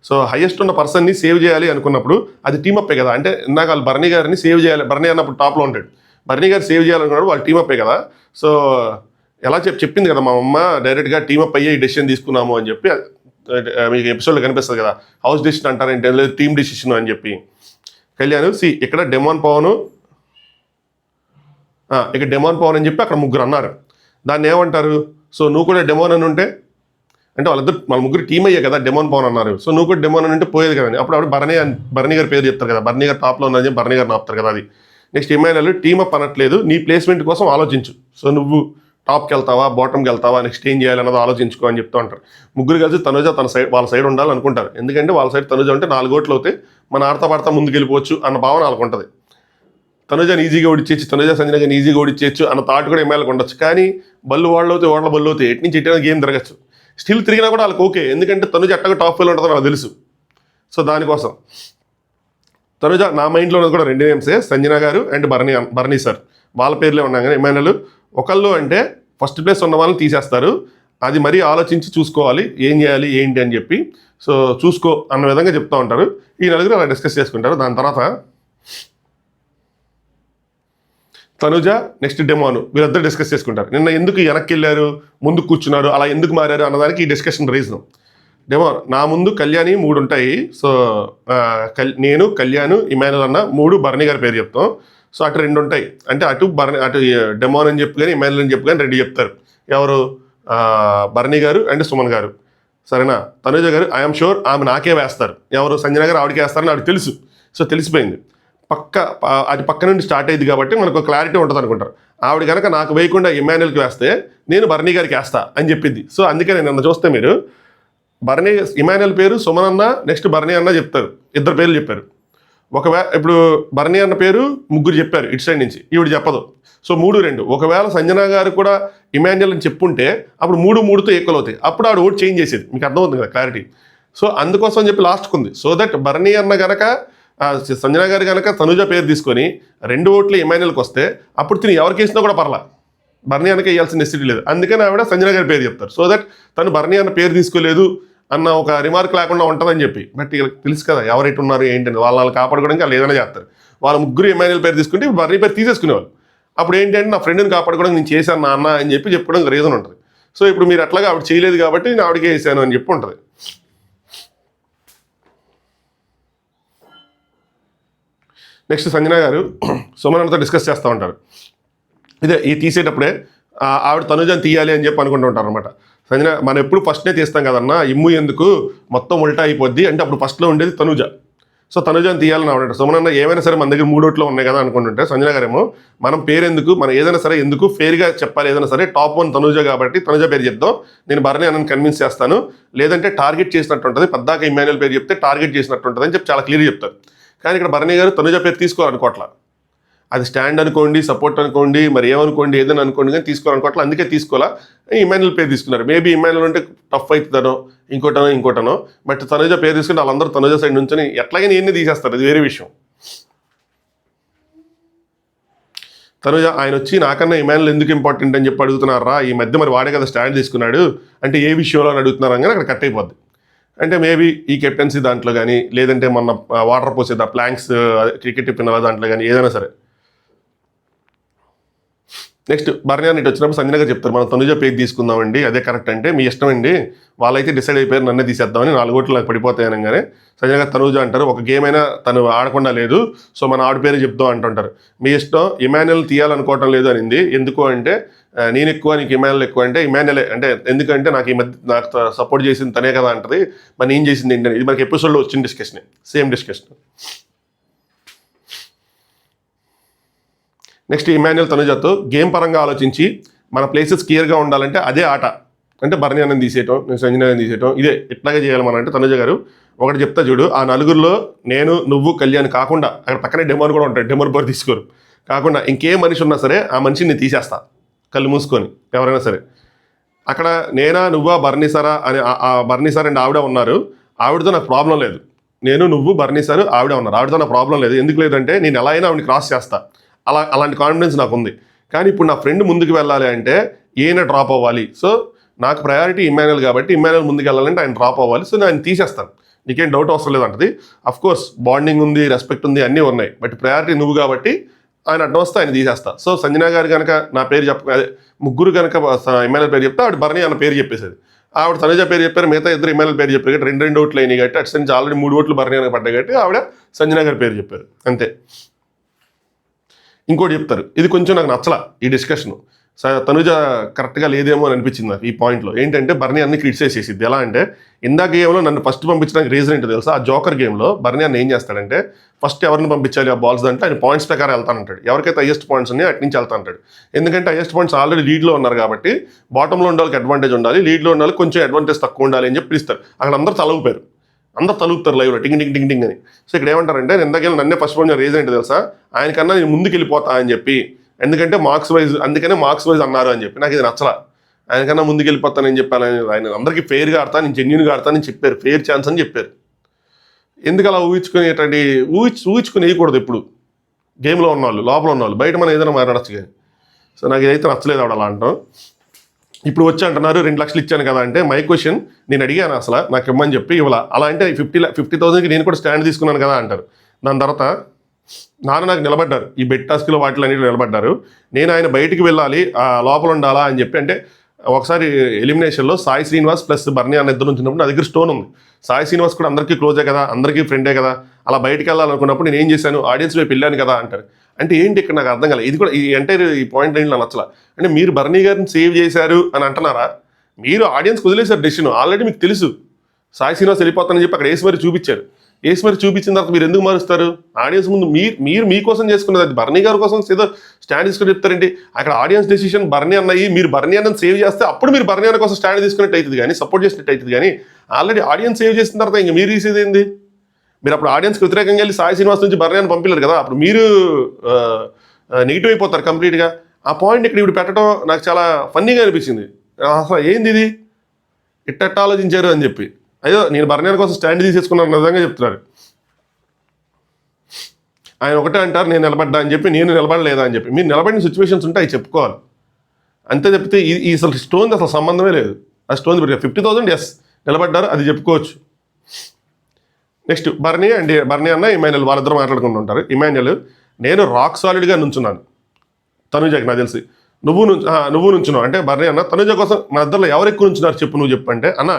సో హైయెస్ట్ ఉన్న పర్సన్ని సేవ్ చేయాలి అనుకున్నప్పుడు అది టీమప్పే కదా. అంటే ఇందాక వాళ్ళు బర్నీ గారిని సేవ్ చేయాలి, బర్నీ అన్నప్పుడు టాప్లో ఉంటాడు, బర్నీ గారు సేవ్ చేయాలనుకున్నప్పుడు వాళ్ళు టీమప్పే కదా. సో ఎలా చెప్పింది కదా మా అమ్మ, డైరెక్ట్గా టీమప్ అయ్యే ఈ డెసిషన్ తీసుకున్నాము అని చెప్పి మీకు ఎపిసోడ్లో కనిపిస్తుంది కదా. హౌస్ డెసిషన్ అంటారంటే లేదు, టీమ్ డెసిషన్ అని చెప్పి. కళ్యాణ్ ఇక్కడ డెమాన్ పవన్ అని చెప్పి అక్కడ ముగ్గురు అన్నారు. దాన్ని ఏమంటారు? సో నువ్వు కూడా డెమోన్ అని ఉంటే, అంటే వాళ్ళ ముగ్గురు టీం అయ్యే కదా డెమోన్ పవన్ అన్నారు. సో నువ్వు కూడా డెమోన్ అని ఉంటే పోయేది కదా. అప్పుడు బర్నీ గారి పేరు చెప్తారు కదా, బర్నీ గారు టాప్లో ఉన్నది బర్నీ గారిని ఆపుతారు కదా. అది నెక్స్ట్ ఇమాన్యుయల్ టీమప్ అనట్లేదు, నీ ప్లేస్మెంట్ కోసం ఆలోచించు. సో నువ్వు టాప్కి వెళ్తావా, బాటమ్కి వెళ్తావా, నెక్స్ట్ ఏం చేయాలన్నది ఆలోచించుకో అని చెప్తూ ఉంటారు. ముగ్గురు కలిసి తనుజ తన సైడ్, వాళ్ళ సైడ్ ఉండాలనుకుంటారు. ఎందుకంటే వాళ్ళ సైడ్ తనుజ ఉంటే 4 ఓట్లు అవుతాయి, మన ఆడతా పాడతా ముందుకు వెళ్ళిపోవచ్చు అన్న భావన వాళ్ళకు ఉంటుంది. తనుజాని ఈజీగా ఓడిచ్చేయచ్చు, తనుజ సంజనగాని ఈజీగా ఓడిచ్చేయచ్చు అన్న థాట్ కూడా ఎమ్మెల్యేకి ఉండొచ్చు. కానీ బళ్ళు వాళ్ళు అవుతాయి, ఓట్ల బళ్ళు అవుతాయి, ఎటు నుంచి ఎట్టినా గేమ్ తిరగచ్చు. స్టిల్ తిరిగినా కూడా వాళ్ళకి ఓకే, ఎందుకంటే తనుజ అట్టగా టాప్ ఫైవ్లో ఉంటుందో నాకు తెలుసు. సో దానికోసం తనుజ నా మైండ్లో ఉన్నది కూడా 2 నేమ్సే, సంజన గారు అండ్ బర్నీ సార్, వాళ్ళ పేర్లే ఉన్నాయి. కానీ ఎమ్మెల్యేలు ఒకళ్ళు అంటే ఫస్ట్ ప్లేస్ ఉన్న వాళ్ళని తీసేస్తారు, అది మరీ ఆలోచించి చూసుకోవాలి ఏం చేయాలి ఏంటి అని చెప్పి. సో చూసుకో అన్న విధంగా చెప్తూ ఉంటారు. ఈ నలుగురు అలా డిస్కస్ చేసుకుంటారు. దాని తర్వాత తనుజ నెక్స్ట్ డెమోను వీళ్ళిద్దరు డిస్కస్ చేసుకుంటారు. నిన్న ఎందుకు వెనక్కి వెళ్ళారు, ముందు కూర్చున్నారు, అలా ఎందుకు మారారు అన్నదానికి ఈ డిస్కషన్ రీజన్. డెమో నా ముందు కళ్యాణి 3 ఉంటాయి. సో నేను, కళ్యాణ్, ఇమాన్యుయల్ అన్న 3 బర్నీ గారి పేరు చెప్తాం. సో అటు 2 ఉంటాయి, అంటే అటు డెమోన్ అని చెప్పి కానీ ఇమాన్యుయల్ అని చెప్పి కానీ 2 చెప్తారు. ఎవరు? బర్నీ గారు అండ్ సుమన్ గారు. సరేనా? తనుజ గారు ఐఎమ్ షూర్ ఆమె నాకే వేస్తారు. ఎవరు? సంజన గారు ఆవిడకి వేస్తారని ఆవిడకి తెలుసు. సో తెలిసిపోయింది, అది పక్క నుండి స్టార్ట్ అయ్యింది కాబట్టి మనకు క్లారిటీ ఉంటుంది అనుకుంటారు. ఆవిడ కనుక నాకు వేయకుండా ఇమాన్యుయల్కి వేస్తే నేను బర్నీ గారికి వేస్తా అని చెప్పింది. సో అందుకే నేను నిన్న చూస్తే మీరు ఇమాన్యుయల్ పేరు సుమన్ అన్న, నెక్స్ట్ బర్నీ అన్న చెప్తారు, 2 పేర్లు చెప్పారు. ఒకవేళ ఇప్పుడు బర్నీ అన్న పేరు 3 చెప్పారు ఇటు సైడ్ నుంచి, ఈవిడ చెప్పదు. సో 3-2. ఒకవేళ సంజన గారు కూడా ఇమాన్యుయల్ అని చెప్పుంటే అప్పుడు 3-3తో ఈక్వల్ అవుతాయి. అప్పుడు ఆవిడ ఓటు చేంజ్ చేసేది. మీకు అర్థమవుతుంది కదా క్లారిటీ. సో అందుకోసం చెప్పి లాస్ట్కి ఉంది. సో దట్ బర్నీ అన్న కనుక సంజన గారు కనుక తనుజ పేరు తీసుకొని 2 ఓట్లు ఇమాన్యుయల్కి వస్తే అప్పుడు తిని ఎవరికి వేసినా కూడా పర్లా, బర్నీ అన్నకి వేయాల్సిన నెసిటీ లేదు. అందుకని ఆవిడ సంజన గారి పేరు చెప్తారు. సో దట్ తను బర్నీ అన్న పేరు తీసుకోలేదు అన్న ఒక రిమార్క్ లేకుండా ఉంటుందని చెప్పి. బట్ వీళ్ళకి తెలుసు కదా ఎవరైతే ఉన్నారు ఏంటని, వాళ్ళని కాపాడుకోవడానికి వాళ్ళు ఏదైనా చేస్తారు. వాళ్ళ 3 ఇమాన్యుయల్ పేరు తీసుకుంటే బర్నీ పేరు తీసేసుకునేవాళ్ళు. అప్పుడు ఏంటంటే నా ఫ్రెండ్ని కాపాడుకోవడానికి నేను చేశాను నా అన్న అని చెప్పి చెప్పుకోవడానికి రీజన్ ఉంటుంది. సో ఇప్పుడు మీరు అట్లాగా ఆవిడ చేయలేదు కాబట్టి నేను ఆవిడకే వేసాను అని చెప్పి ఉంటుంది. నెక్స్ట్ సంజన గారు సుమన్ అన్నతో డిస్కస్ చేస్తూ ఉంటారు. ఇదే ఈ తీసేటప్పుడే ఆవిడ తనుజని తీయాలి అని చెప్పి అనుకుంటూ ఉంటారు అనమాట. సంజన మనం ఎప్పుడు ఫస్ట్నే తీస్తాం కదన్నా, ఇమ్ము ఎందుకు మొత్తం ఉల్టా అయిపోద్ది అంటే అప్పుడు ఫస్ట్లో ఉండేది తనుజ. సో తనుజని తీయాలని ఆవిడ. సుమన్ అన్న ఏమైనా సరే మన దగ్గర 3 ఓట్లు ఉన్నాయి కదా అనుకుంటుంటే, సంజన గారేమో మనం పేరు ఎందుకు, మనం ఏదైనా సరే ఎందుకు ఫేర్గా చెప్పాలి, ఏదైనా సరే టాప్ 1 తనుజ కాబట్టి తనుజ పేరు చెప్దాం, నేను బర్నీ అన్నని కన్విన్స్ చేస్తాను, లేదంటే టార్గెట్ చేసినట్టు ఉంటుంది, పద్దాక ఇమాన్యుయల్ పేరు చెప్తే టార్గెట్ చేసినట్టు ఉంటుంది అని చెప్పి చాలా క్లియర్ చెప్తారు. కానీ ఇక్కడ బర్నీ గారు తనుజ పేరు తీసుకోవాలనుకోవట్లా. అది స్టాండ్ అనుకోండి, సపోర్ట్ అనుకోండి, మరి ఏమనుకోండి, ఏదైనా అనుకోండి, కానీ తీసుకోవాలనుకోవట్లా. అందుకే తీసుకోవాలా, ఇమాన్యుయల్ పేరు తీసుకున్నారు. మేబీ ఇమాన్యుయల్ అంటే టఫ్ అవుతుందనో ఇంకోటనో. బట్ తనుజ పేరు తీసుకుంటే వాళ్ళందరూ తనుజ సైడ్ నుంచి ఎట్లాగైనా ఎన్ని తీసేస్తారు, అది వేరే విషయం. తనుజ ఆయన వచ్చి నాకన్నా ఇమాన్యుయల్ ఎందుకు ఇంపార్టెంట్ అని చెప్పి అడుగుతున్నారా, ఈ మధ్య మరి వాడే కదా స్టాండ్ తీసుకున్నాడు అంటే ఏ విషయంలో అని అడుగుతున్నారు అని అక్కడ కట్ అయిపోద్ది. అంటే మేబీ ఈ కెప్టెన్సీ దాంట్లో కానీ, లేదంటే మొన్న వాటర్ పోసేది ప్లాంక్స్ క్రికెట్ పిన్నల దాంట్లో కానీ ఏదైనా సరే. నెక్స్ట్ బర్నీ అన్న ఇటు వచ్చినప్పుడు సంజన గారు చెప్తారు, మనం తనుజ పేరు తీసుకుందామండి, అదే కరెక్ట్ అంటే మీ ఇష్టం అండి, వాళ్ళైతే డిసైడ్ అయిపోయారు నన్నే తీసేద్దామని, 4 ఓట్లు నాకు పడిపోతాయి అనగానే సంజన గారు తనుజ అంటారు, ఒక గేమ్ అయినా తను ఆడకుండా లేదు, సో మన ఆవిడ పేరు చెప్దాం అంటుంటారు. మీ ఇష్టం, ఇమాన్యుయల్ తీయాలనుకోవటం లేదు అనింది, ఎందుకు అంటే నేను ఎక్కువ నీకు ఇమాన్యుయల్ ఎక్కువ అంటే ఇమాన్యుయలే అంటే ఎందుకంటే నాకు నాకు సపోర్ట్ చేసింది తనే కదా అంటది, మరి నేను చేసింది ఏంటంటే ఇది మనకి ఎపిసోడ్లో వచ్చిన discussion, same discussion. Next Emmanuel తనుజతో గేమ్ పరంగా ఆలోచించి మన ప్లేసెస్ క్లియర్గా ఉండాలంటే అదే ఆట. అంటే బర్నీ అన్నని తీసేయటం, సంజన గారిని తీసేయటం, ఇదే ఇట్లాగే చేయాలి మనం. అంటే తనుజ గారు ఒకటి చెప్తా చూడు, ఆ నలుగురిలో నేను, నువ్వు, కళ్యాణ్ కాకుండా అక్కడ పక్కనే డెమోన్ కూడా ఉంటాడు, డెమోన్ బోర్ తీసుకోరు కాకుండా ఇంకే మనిషి ఉన్నా సరే ఆ మనిషిని నేను తీసేస్తా కళ్ళు మూసుకొని, ఎవరైనా సరే. అక్కడ నేనా, నువ్వా, బర్నీ సారా అని ఆ బర్నీ సార్ అండ్ ఆవిడ ఉన్నారు, ఆవిడతో నాకు ప్రాబ్లం లేదు. నేను, నువ్వు, బర్నీ సార్, ఆవిడ ఉన్నారు, ఆవిడతో నాకు ప్రాబ్లం లేదు. ఎందుకు లేదంటే నేను ఎలా అయినా ఆవిడని క్రాస్ చేస్తా, అలాంటి కాన్ఫిడెన్స్ నాకు ఉంది. కానీ ఇప్పుడు నా ఫ్రెండ్ ముందుకు వెళ్ళాలి అంటే ఈయన డ్రాప్ అవ్వాలి. సో నాకు ప్రయారిటీ ఇమాన్యుల్ కాబట్టి ఇమాన్యుల్ ముందుకు వెళ్ళాలంటే ఆయన డ్రాప్ అవ్వాలి. సో నేను తీసేస్తాను, నీకేం డౌట్ అవసరం లేదంటది. అఫ్కోర్స్ బాండింగ్ ఉంది, రెస్పెక్ట్ ఉంది, అన్నీ ఉన్నాయి, బట్ ప్రయారిటీ నువ్వు కాబట్టి ఆయన అడ్డం వస్తే ఆయన తీసేస్తా. సో సంజన గారు కనుక నా పేరు అదే ముగ్గురు కనుక ఇమాన్యుల్ పేరు చెప్తే ఆవిడ బర్నీ అన్న పేరు చెప్పేసేది, ఆవిడ తనుజ పేరు చెప్పారు, మిగతా ఇద్దరు ఇమాన్యుల్ పేరు చెప్పారు కాబట్టి రెండు ఓట్లు అయినాయి కాబట్టి అటు నుంచి ఆల్రెడీ 3 ఓట్లు బర్నీ అని పడ్డాయి కాబట్టి ఆవిడ సంజన గారి పేరు చెప్పారు అంతే. ఇంకోటి చెప్తారు, ఇది కొంచెం నాకు నచ్చల ఈ డిస్కషన్. తనుజ కరెక్ట్గా లేదేమో అని అనిపించింది నాకు ఈ పాయింట్లో. ఏంటంటే బర్నీ అన్ని క్రిటిసైజ్ చేసిద్ది. ఎలా అంటే ఇందాక గేమ్లో నన్ను ఫస్ట్ పంపించడానికి రీజన్ ఏంటో తెలుసా, ఆ జోకర్ గేమ్లో బర్నీ అన్న ఏం చేస్తాడంటే ఫస్ట్ ఎవరిని పంపించాలి ఆ బాల్స్ అంటే ఆయన పాయింట్స్ ప్రకారం వెళ్తానంటాడు, ఎవరికైతే హైయెస్ట్ పాయింట్స్ ఉన్నాయో అటు నుంచి వెళ్తానంటాడు. ఎందుకంటే హైయెస్ట్ పాయింట్స్ ఆల్రెడీ లీడ్లో ఉన్నారు కాబట్టి బాటంలో ఉన్న వాళ్ళకి అడ్వాంటేజ్ ఉండాలి, లీడ్లో ఉన్న వాళ్ళకి కొంచెం అడ్వాంటేజ్ తక్కువ ఉండాలి అని చెప్పి పిలుస్తారు. అక్కడ అందరూ తలగిపోయారు, అందరు తలుగుతారు లైవ్లో టింగ్ టింగ్ టింగ్ టింగ్ అని. సో ఇక్కడ ఏమంటారంటే ఇందాక నన్నే ఫస్ట్ పంపించిన రీజన్ ఏంటో తెలుసా, ఆయనకన్నా నేను ముందుకు వెళ్ళిపోతా అని చెప్పి, ఎందుకంటే మార్క్స్ వైజ్, అందుకనే మార్క్స్ వైజ్ అన్నారు అని చెప్పి. నాకు ఇది నచ్చలా, ఆయనకన్నా ముందుకు వెళ్ళిపోతానని చెప్పాను. ఆయన అందరికీ ఫెయిర్గా ఆడతాను, నేను జెన్యూన్గా ఆడతానని చెప్పారు, ఫెయిర్ ఛాన్స్ అని చెప్పారు. ఎందుకు అలా ఊహించుకునేటండి, ఊహించుకుని వేయకూడదు ఎప్పుడు. గేమ్లో ఉన్నవాళ్ళు, లోపల ఉన్నవాళ్ళు, బయట మనం ఏదైనా మాట్లాడచ్చు కానీ. సో నాకు ఇదైతే నచ్చలేదు ఆవిడ అలా అంటాం. ఇప్పుడు వచ్చి అంటున్నారు 2 లక్షలు ఇచ్చాను కదా అంటే, మై క్వశ్చన్, నేను అడిగాను అసలు నాకు ఇమ్మని చెప్పి ఇవ్వాల. అలా అంటే 50,000కి నేను కూడా స్టాండ్ తీసుకున్నాను కదా అంటారు. దాని తర్వాత నాన్న నాకు నిలబడ్డారు, ఈ బెట్ టాస్క్లో వాటిలో అన్నిటి నిలబడ్డారు. నేను ఆయన బయటికి వెళ్ళాలి, లోపల ఉండాలా అని చెప్పి. అంటే ఒకసారి ఎలిమినేషన్లో సాయి శ్రీనివాస్ ప్లస్ బర్నీ అన్న ఇద్దరు ఉంచినప్పుడు నా దగ్గర స్టోన్ ఉంది. సాయి శ్రీనివాస్ కూడా అందరికీ క్లోజే కదా, అందరికీ ఫ్రెండే కదా, అలా బయటికి వెళ్ళాలనుకున్నప్పుడు నేను ఏం చేశాను, ఆడియన్స్ వైపు వెళ్ళాను కదా అంటారు. అంటే ఏంటి ఇక్కడ నాకు అర్థం కాలేదు. ఇది కూడా ఈ ఎంటైర్ ఈ పాయింట్ ఏంటి నాకు నచ్చల. అంటే మీరు బర్నీ గారిని సేవ్ చేశారు అని అంటున్నారా, మీరు ఆడియన్స్ వదిలేశారు డెసిషన్. ఆల్రెడీ మీకు తెలుసు సాయి శ్రీనివాస్ వెళ్ళిపోతానని చెప్పి అక్కడ వేసి మరి చూపించారు. వేసి మరి చూపించిన తర్వాత మీరు ఎందుకు మారుస్తారు? ఆడియన్స్ ముందు మీరు మీకోసం చేసుకున్నది, అది బర్నీ గారి కోసం ఏదో స్టాండ్ తీసుకుని చెప్తారండి. అక్కడ ఆడియన్స్ డెసిషన్ బర్నీ అన్నయ్యి, మీరు బర్నీ అన్నని సేవ్ చేస్తే అప్పుడు మీరు బర్నీ అన్న కోసం స్టాండ్ తీసుకున్నట్టు అవుతుంది కానీ, సపోర్ట్ చేసినట్టు అవుతుంది కానీ, ఆల్రెడీ ఆడియన్స్ సేవ్ చేసిన తర్వాత ఇంక మీరు తీసేది ఏంది? మీరు అప్పుడు ఆడియన్స్కి వ్యతిరేకంగా వెళ్ళి సాయి శ్రీనివాస్ నుంచి బర్నీ అని పంపించారు కదా, అప్పుడు మీరు నెగిటివ్ అయిపోతారు కంప్లీట్గా. ఆ పాయింట్ ఇక్కడ ఇప్పుడు పెట్టడం నాకు చాలా ఫన్నీగా అనిపించింది. అసలు ఏంది ఇది, ఇట్ట ఆలోచించారు అని చెప్పి. అయ్యో నేను బర్నీ కోసం స్టాండ్ తీసేసుకున్నాను నిజంగా చెప్తున్నారు. ఆయన ఒకటే అంటారు నేను నిలబడ్డా అని చెప్పి, నేను నిలబడలేదా అని చెప్పి. మీరు నిలబడిన సిచ్యువేషన్స్ ఉంటే అవి చెప్పుకోవాలి అంతే తప్పితే ఈ అసలు స్టోన్ అసలు సంబంధమే లేదు. ఆ స్టోన్ 50,000 ఎస్ నిలబడ్డారు, అది చెప్పుకోవచ్చు. నెక్స్ట్ బర్నీ అన్న ఇమాన్యుల్ వాళ్ళిద్దరు మాట్లాడుకుంటుంటారు. ఇమాన్యుల్, నేను రాక్ సాలిడ్గా నుంచున్నాను తనుజకి, నాకు తెలిసి నువ్వు నుంచున్నావు అంటే బర్నీ అన్న తనుజ కోసం మా ఇద్దరిలో ఎవరు ఎక్కువ నుంచున్నారు చెప్పు, నువ్వు చెప్పు అంటే, అన్న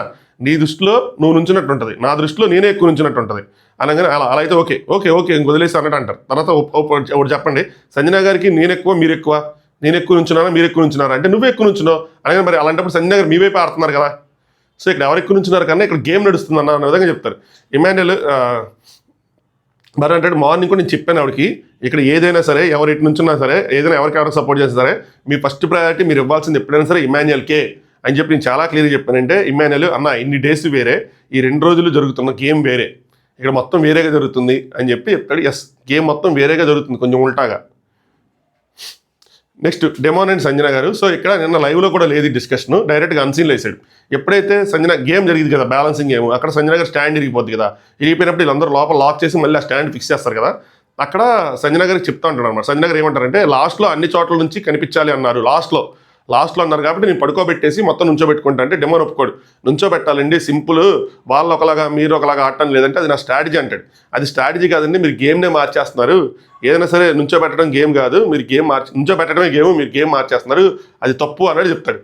నీ దృష్టిలో నువ్వు నుంచినట్టు ఉంటుంది, నా దృష్టిలో నేనే ఎక్కువ నుంచినట్టు ఉంటుంది అనగానే అలా అయితే ఓకే ఓకే ఓకే ఇంక వదిలేసి అన్నట్టు అంటారు. తర్వాత ఒకటి చెప్పండి, సంజన గారికి నేను ఎక్కువ మీరు ఎక్కువ, నేను ఎక్కువ నుంచున్నానా మీరు ఎక్కువ నుంచున్నారా అంటే నువ్వు ఎక్కువ నుంచున్నావు అనగానే, మరి అలాంటప్పుడు సంజన గారు మీ వైపు ఆడుతున్నారు కదా. సో ఇక్కడ ఎవరు ఎక్కువ నుంచున్నారు కన్నా ఇక్కడ గేమ్ నడుస్తుంది అన్న విధంగా చెప్తారు. ఇమాన్యుల్ మరి అంటే మార్నింగ్ కూడా నేను చెప్పాను ఆవిడకి, ఇక్కడ ఏదైనా సరే ఎవరు ఎటు నుంచున్నా సరే, ఏదైనా ఎవరికి సపోర్ట్ చేసినా సరే, మీ ఫస్ట్ ప్రయారిటీ మీరు ఇవ్వాల్సింది ఎప్పుడైనా సరే ఇమాన్యుల్కే అని చెప్పి నేను చాలా క్లియర్గా చెప్పానంటే, ఇమాన్యుల్ అన్న ఇన్ని డేస్ వేరే, ఈ 2 రోజులు జరుగుతున్న గేమ్ వేరే, ఇక్కడ మొత్తం వేరేగా జరుగుతుంది అని చెప్పి చెప్తాడు. ఎస్ గేమ్ మొత్తం వేరేగా జరుగుతుంది కొంచెం ఉల్టాగా. నెక్స్ట్ డెమోన్ అండ్ సంజన గారు. సో ఇక్కడ నిన్న లైవ్లో కూడా లేదు డిస్కషన్, డైరెక్ట్గా అన్సీన్లో వేసాడు. ఎప్పుడైతే సంజన గేమ్ జరిగింది కదా బ్యాలెన్సింగ్ గేమ్, అక్కడ సంజన గారు స్టాండ్ ఇరిగిపోద్ది కదా, ఇరిగిపోయినప్పుడు వీళ్ళందరూ లోపల లాక్ చేసి మళ్ళీ ఆ స్టాండ్ ఫిక్స్ చేస్తారు కదా, అక్కడ సంజన గారికి చెప్తా ఉంటాడు అనమాట. సంజన గారు ఏమంటారంటే లాస్ట్లో అన్ని చోట్ల నుంచి కనిపించాలి అన్నారు, లాస్ట్లో అన్నారు కాబట్టి నేను పడుకోబెట్టేసి మొత్తం నుంచోబెట్టుకుంటా అంటే డెమోన్ ఒప్పుకోడు. నుంచోబెట్టాలండి సింపుల్, వాళ్ళు ఒకలాగా మీరు ఒకలాగా ఆడటం లేదంటే అది నా స్ట్రాటజీ అంటాడు. అది స్ట్రాటజీ కాదండి, మీరు గేమ్నే మార్చేస్తున్నారు, ఏదైనా సరే నుంచోబెట్టడం గేమ్ కాదు, మీరు నుంచోబెట్టడమే గేమ్, మీరు గేమ్ మార్చేస్తున్నారు, అది తప్పు అన్నది చెప్తాడు.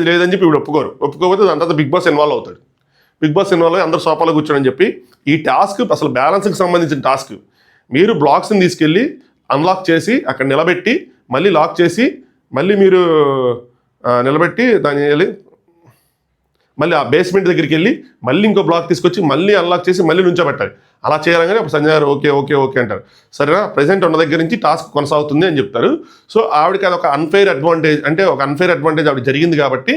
లేదని చెప్పి ఇప్పుడు ఒప్పుకోకపోతే దాని తర్వాత బిగ్ బాస్ ఇన్వాల్వ్ అవుతాడు. బిగ్ బాస్ ఇన్వాల్వ్ అయ్యి అందరూ సోఫాలో కూర్చోడని చెప్పి ఈ టాస్క్ అసలు బ్యాలెన్స్కి సంబంధించిన టాస్క్. మీరు బ్లాక్స్ని తీసుకెళ్ళి అన్లాక్ చేసి అక్కడ నిలబెట్టి మళ్ళీ లాక్ చేసి మళ్ళీ మీరు నిలబెట్టి దాన్ని మళ్ళీ ఆ బేస్మెంట్ దగ్గరికి వెళ్ళి మళ్ళీ ఇంకో బ్లాక్ తీసుకొచ్చి మళ్ళీ అన్లాక్ చేసి మళ్ళీ నుంచోబెట్టాలి. అలా చేయాలని అప్పుడు సంజయ్ గారు ఓకే ఓకే ఓకే అంటారు. సరేనా, ప్రెసెంట్ ఉన్న దగ్గర నుంచి టాస్క్ కొనసాగుతుంది అని చెప్తారు. సో ఆవిడకి అది ఒక అన్ఫెయిర్ అడ్వాంటేజ్, అంటే ఒక అన్ఫెయిర్ అడ్వాంటేజ్ ఆవిడ జరిగింది కాబట్టి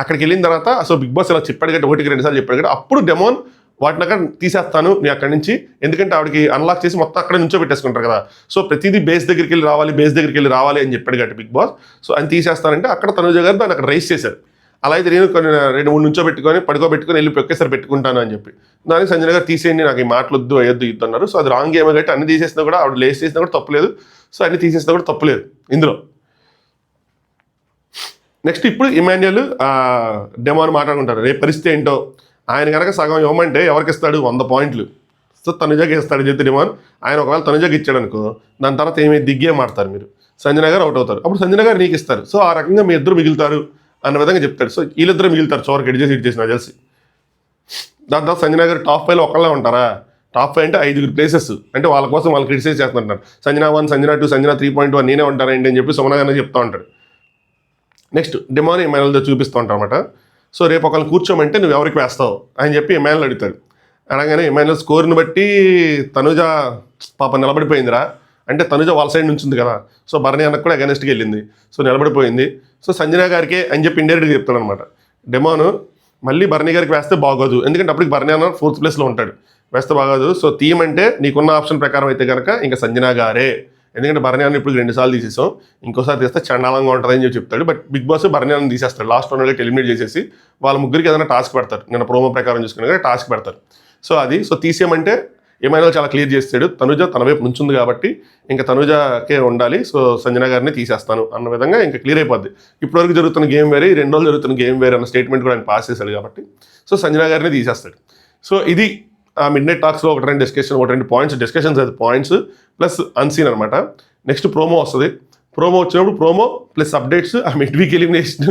అక్కడికి వెళ్ళిన తర్వాత సో బిగ్ బాస్ ఇలా చెప్పాడు కాబట్టి 1-2 సార్లు చెప్పాడు కాబట్టి అప్పుడు డెమోన్ వాటిని అక్కడ తీసేస్తాను నీ అక్కడి నుంచి, ఎందుకంటే ఆవిడకి అన్లాక్ చేసి మొత్తం అక్కడ నుంచో పెట్టేసుకుంటారు కదా. సో ప్రతిదీ బేస్ దగ్గరికి వెళ్ళి రావాలి అని చెప్పాడు కాబట్టి బిగ్ బాస్. సో అని తీసేస్తానంటే అక్కడ తనుజ గారు దాన్ని అక్కడ రైస్ చేశారు. అలా అయితే నేను కొన్ని 2-3 నుంచో పెట్టుకొని పడుకోబెట్టుకొని వెళ్ళి ఒకేసారి పెట్టుకుంటాను అని చెప్పి దానికి సంజయ్ గారు తీసేయండి, నాకు ఈ మాటలు వద్దు అయ్యొద్దు ఇద్దన్నారు. సో అది రాంగ్ ఏమో కాబట్టి అన్ని తీసేసినా కూడా ఆవిడ లేస్ చేసినా కూడా తప్పులేదు. సో అన్ని తీసేసినా కూడా తప్పులేదు ఇందులో. నెక్స్ట్ ఇప్పుడు ఇమాన్యుయల్ డెమోన్ మాట్లాడుకుంటారు రేపు పరిస్థితి ఏంటో. ఆయన కనుక సగం ఇవ్వమంటే ఎవరికి ఇస్తాడు? 100 పాయింట్లు. సో తనుజకి ఇస్తాడు చెప్తే డెమోన్. ఆయన ఒకవేళ తనుజకి ఇచ్చాడు అనుకో, దాని తర్వాత ఏమి దిగ్గే మాడతారు మీరు, సంజన గారు అవుట్ అవుతారు. అప్పుడు సంజన గారు నీకు ఇస్తారు. సో ఆ రకంగా మీ ఇద్దరు మిగులుతారు అన్న విధంగా చెప్తాడు. సో వీళ్ళిద్దరు మిగులుతారు చివరికి ఇటు చేసి నాకు తెలిసి. దాని తర్వాత సంజన గారు టాప్ 5లో ఒకళ్ళే ఉంటారా? టాప్ 5 అంటే 5 ప్లేసెస్, అంటే వాళ్ళ కోసం వాళ్ళు క్రిటిసైజ్ చేస్తుంటారు. సంజన 1, సంజన 2, సంజన 3.1 నేనే ఉంటానండి అని చెప్పి సుమన గారిని చెప్తా ఉంటాడు. నెక్స్ట్ డెమోన్ ఎమ్మెల్యేలతో చూపిస్తూ ఉంటారు అనమాట. సో రేపు ఒకళ్ళు కూర్చోమంటే నువ్వు ఎవరికి వేస్తావు అని చెప్పి ఎమ్మెల్యేలు అడుగుతాడు. అనగానే ఎమ్మెల్యే స్కోర్ని బట్టి తనుజ పాప నిలబడిపోయిందిరా, అంటే తనుజ వాళ్ళ సైడ్ నుంచి ఉంది కదా. సో భరణి అన్నకు కూడా అగెనెస్ట్గా వెళ్ళింది. సో నిలబడిపోయింది. సో సంజన గారికే అని చెప్పి ఇండైరెక్ట్గా చెప్తాడు అనమాట డెమోను. మళ్ళీ భరణి గారికి వేస్తే బాగోదు, ఎందుకంటే అప్పటికి భరణి అన్న 4th ప్లేస్లో ఉంటాడు, వేస్తే బాగోదు. సో థీమ్ అంటే నీకున్న ఆప్షన్ ప్రకారం అయితే కనుక ఇంకా సంజన గారే, ఎందుకంటే భరణి అన్న ఇప్పుడు 2 సార్లు తీసేసాం, ఇంకోసారి తీస్తే చండాలంగా ఉంటుందని చెప్పి చెప్తాడు. బట్ బిగ్ బాస్ భరణి అన్న తీసేస్తాడు. లాస్ట్ 1 ఎలిమినేట్ చేసేసి వాళ్ళ ముగ్గురికి ఏదైనా టాస్క్ పెడతారు. నేను ప్రోమో ప్రకారం చూసుకునే టాస్క్ పెడతారు. సో అది సో తీసేయమంటే ఏమైనా చాలా క్లియర్ చేస్తాడు. తనుజ తన వైపు నుంచుంది కాబట్టి ఇంకా తనుజకే ఉండాలి, సో సంజన గారిని తీసేస్తాను అన్న విధంగా ఇంకా క్లియర్ అయిపోద్ది. ఇప్పటివరకు జరుగుతున్న గేమ్ వేరే, 2 రోజులు జరుగుతున్న గేమ్ వేరే అన్న స్టేట్మెంట్ కూడా ఆయన పాస్ చేశాడు కాబట్టి సో సంజన గారిని తీసేస్తాడు. సో ఇది ఆ మిడ్ నైట్ టాక్స్లో 1-2 పాయింట్స్ డిస్కషన్స్, అది పాయింట్స్ ప్లస్ అన్సీన్ అనమాట. నెక్స్ట్ ప్రోమో వస్తుంది. ప్రోమో వచ్చినప్పుడు ప్రోమో ప్లస్ అప్డేట్స్, ఆ మిడ్ వీక్ ఎలిమినేషన్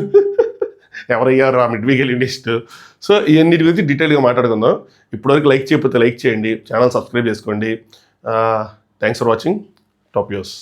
ఎవరయ్యారు ఆ మిడ్ వీక్ ఎలిమినేషన్. సో ఇవన్నిటి గురించి డీటెయిల్గా మాట్లాడుకుందాం. ఇప్పటివరకు లైక్ చేయకపోతే లైక్ చేయండి, ఛానల్ సబ్స్క్రైబ్ చేసుకోండి. Thanks for watching top news.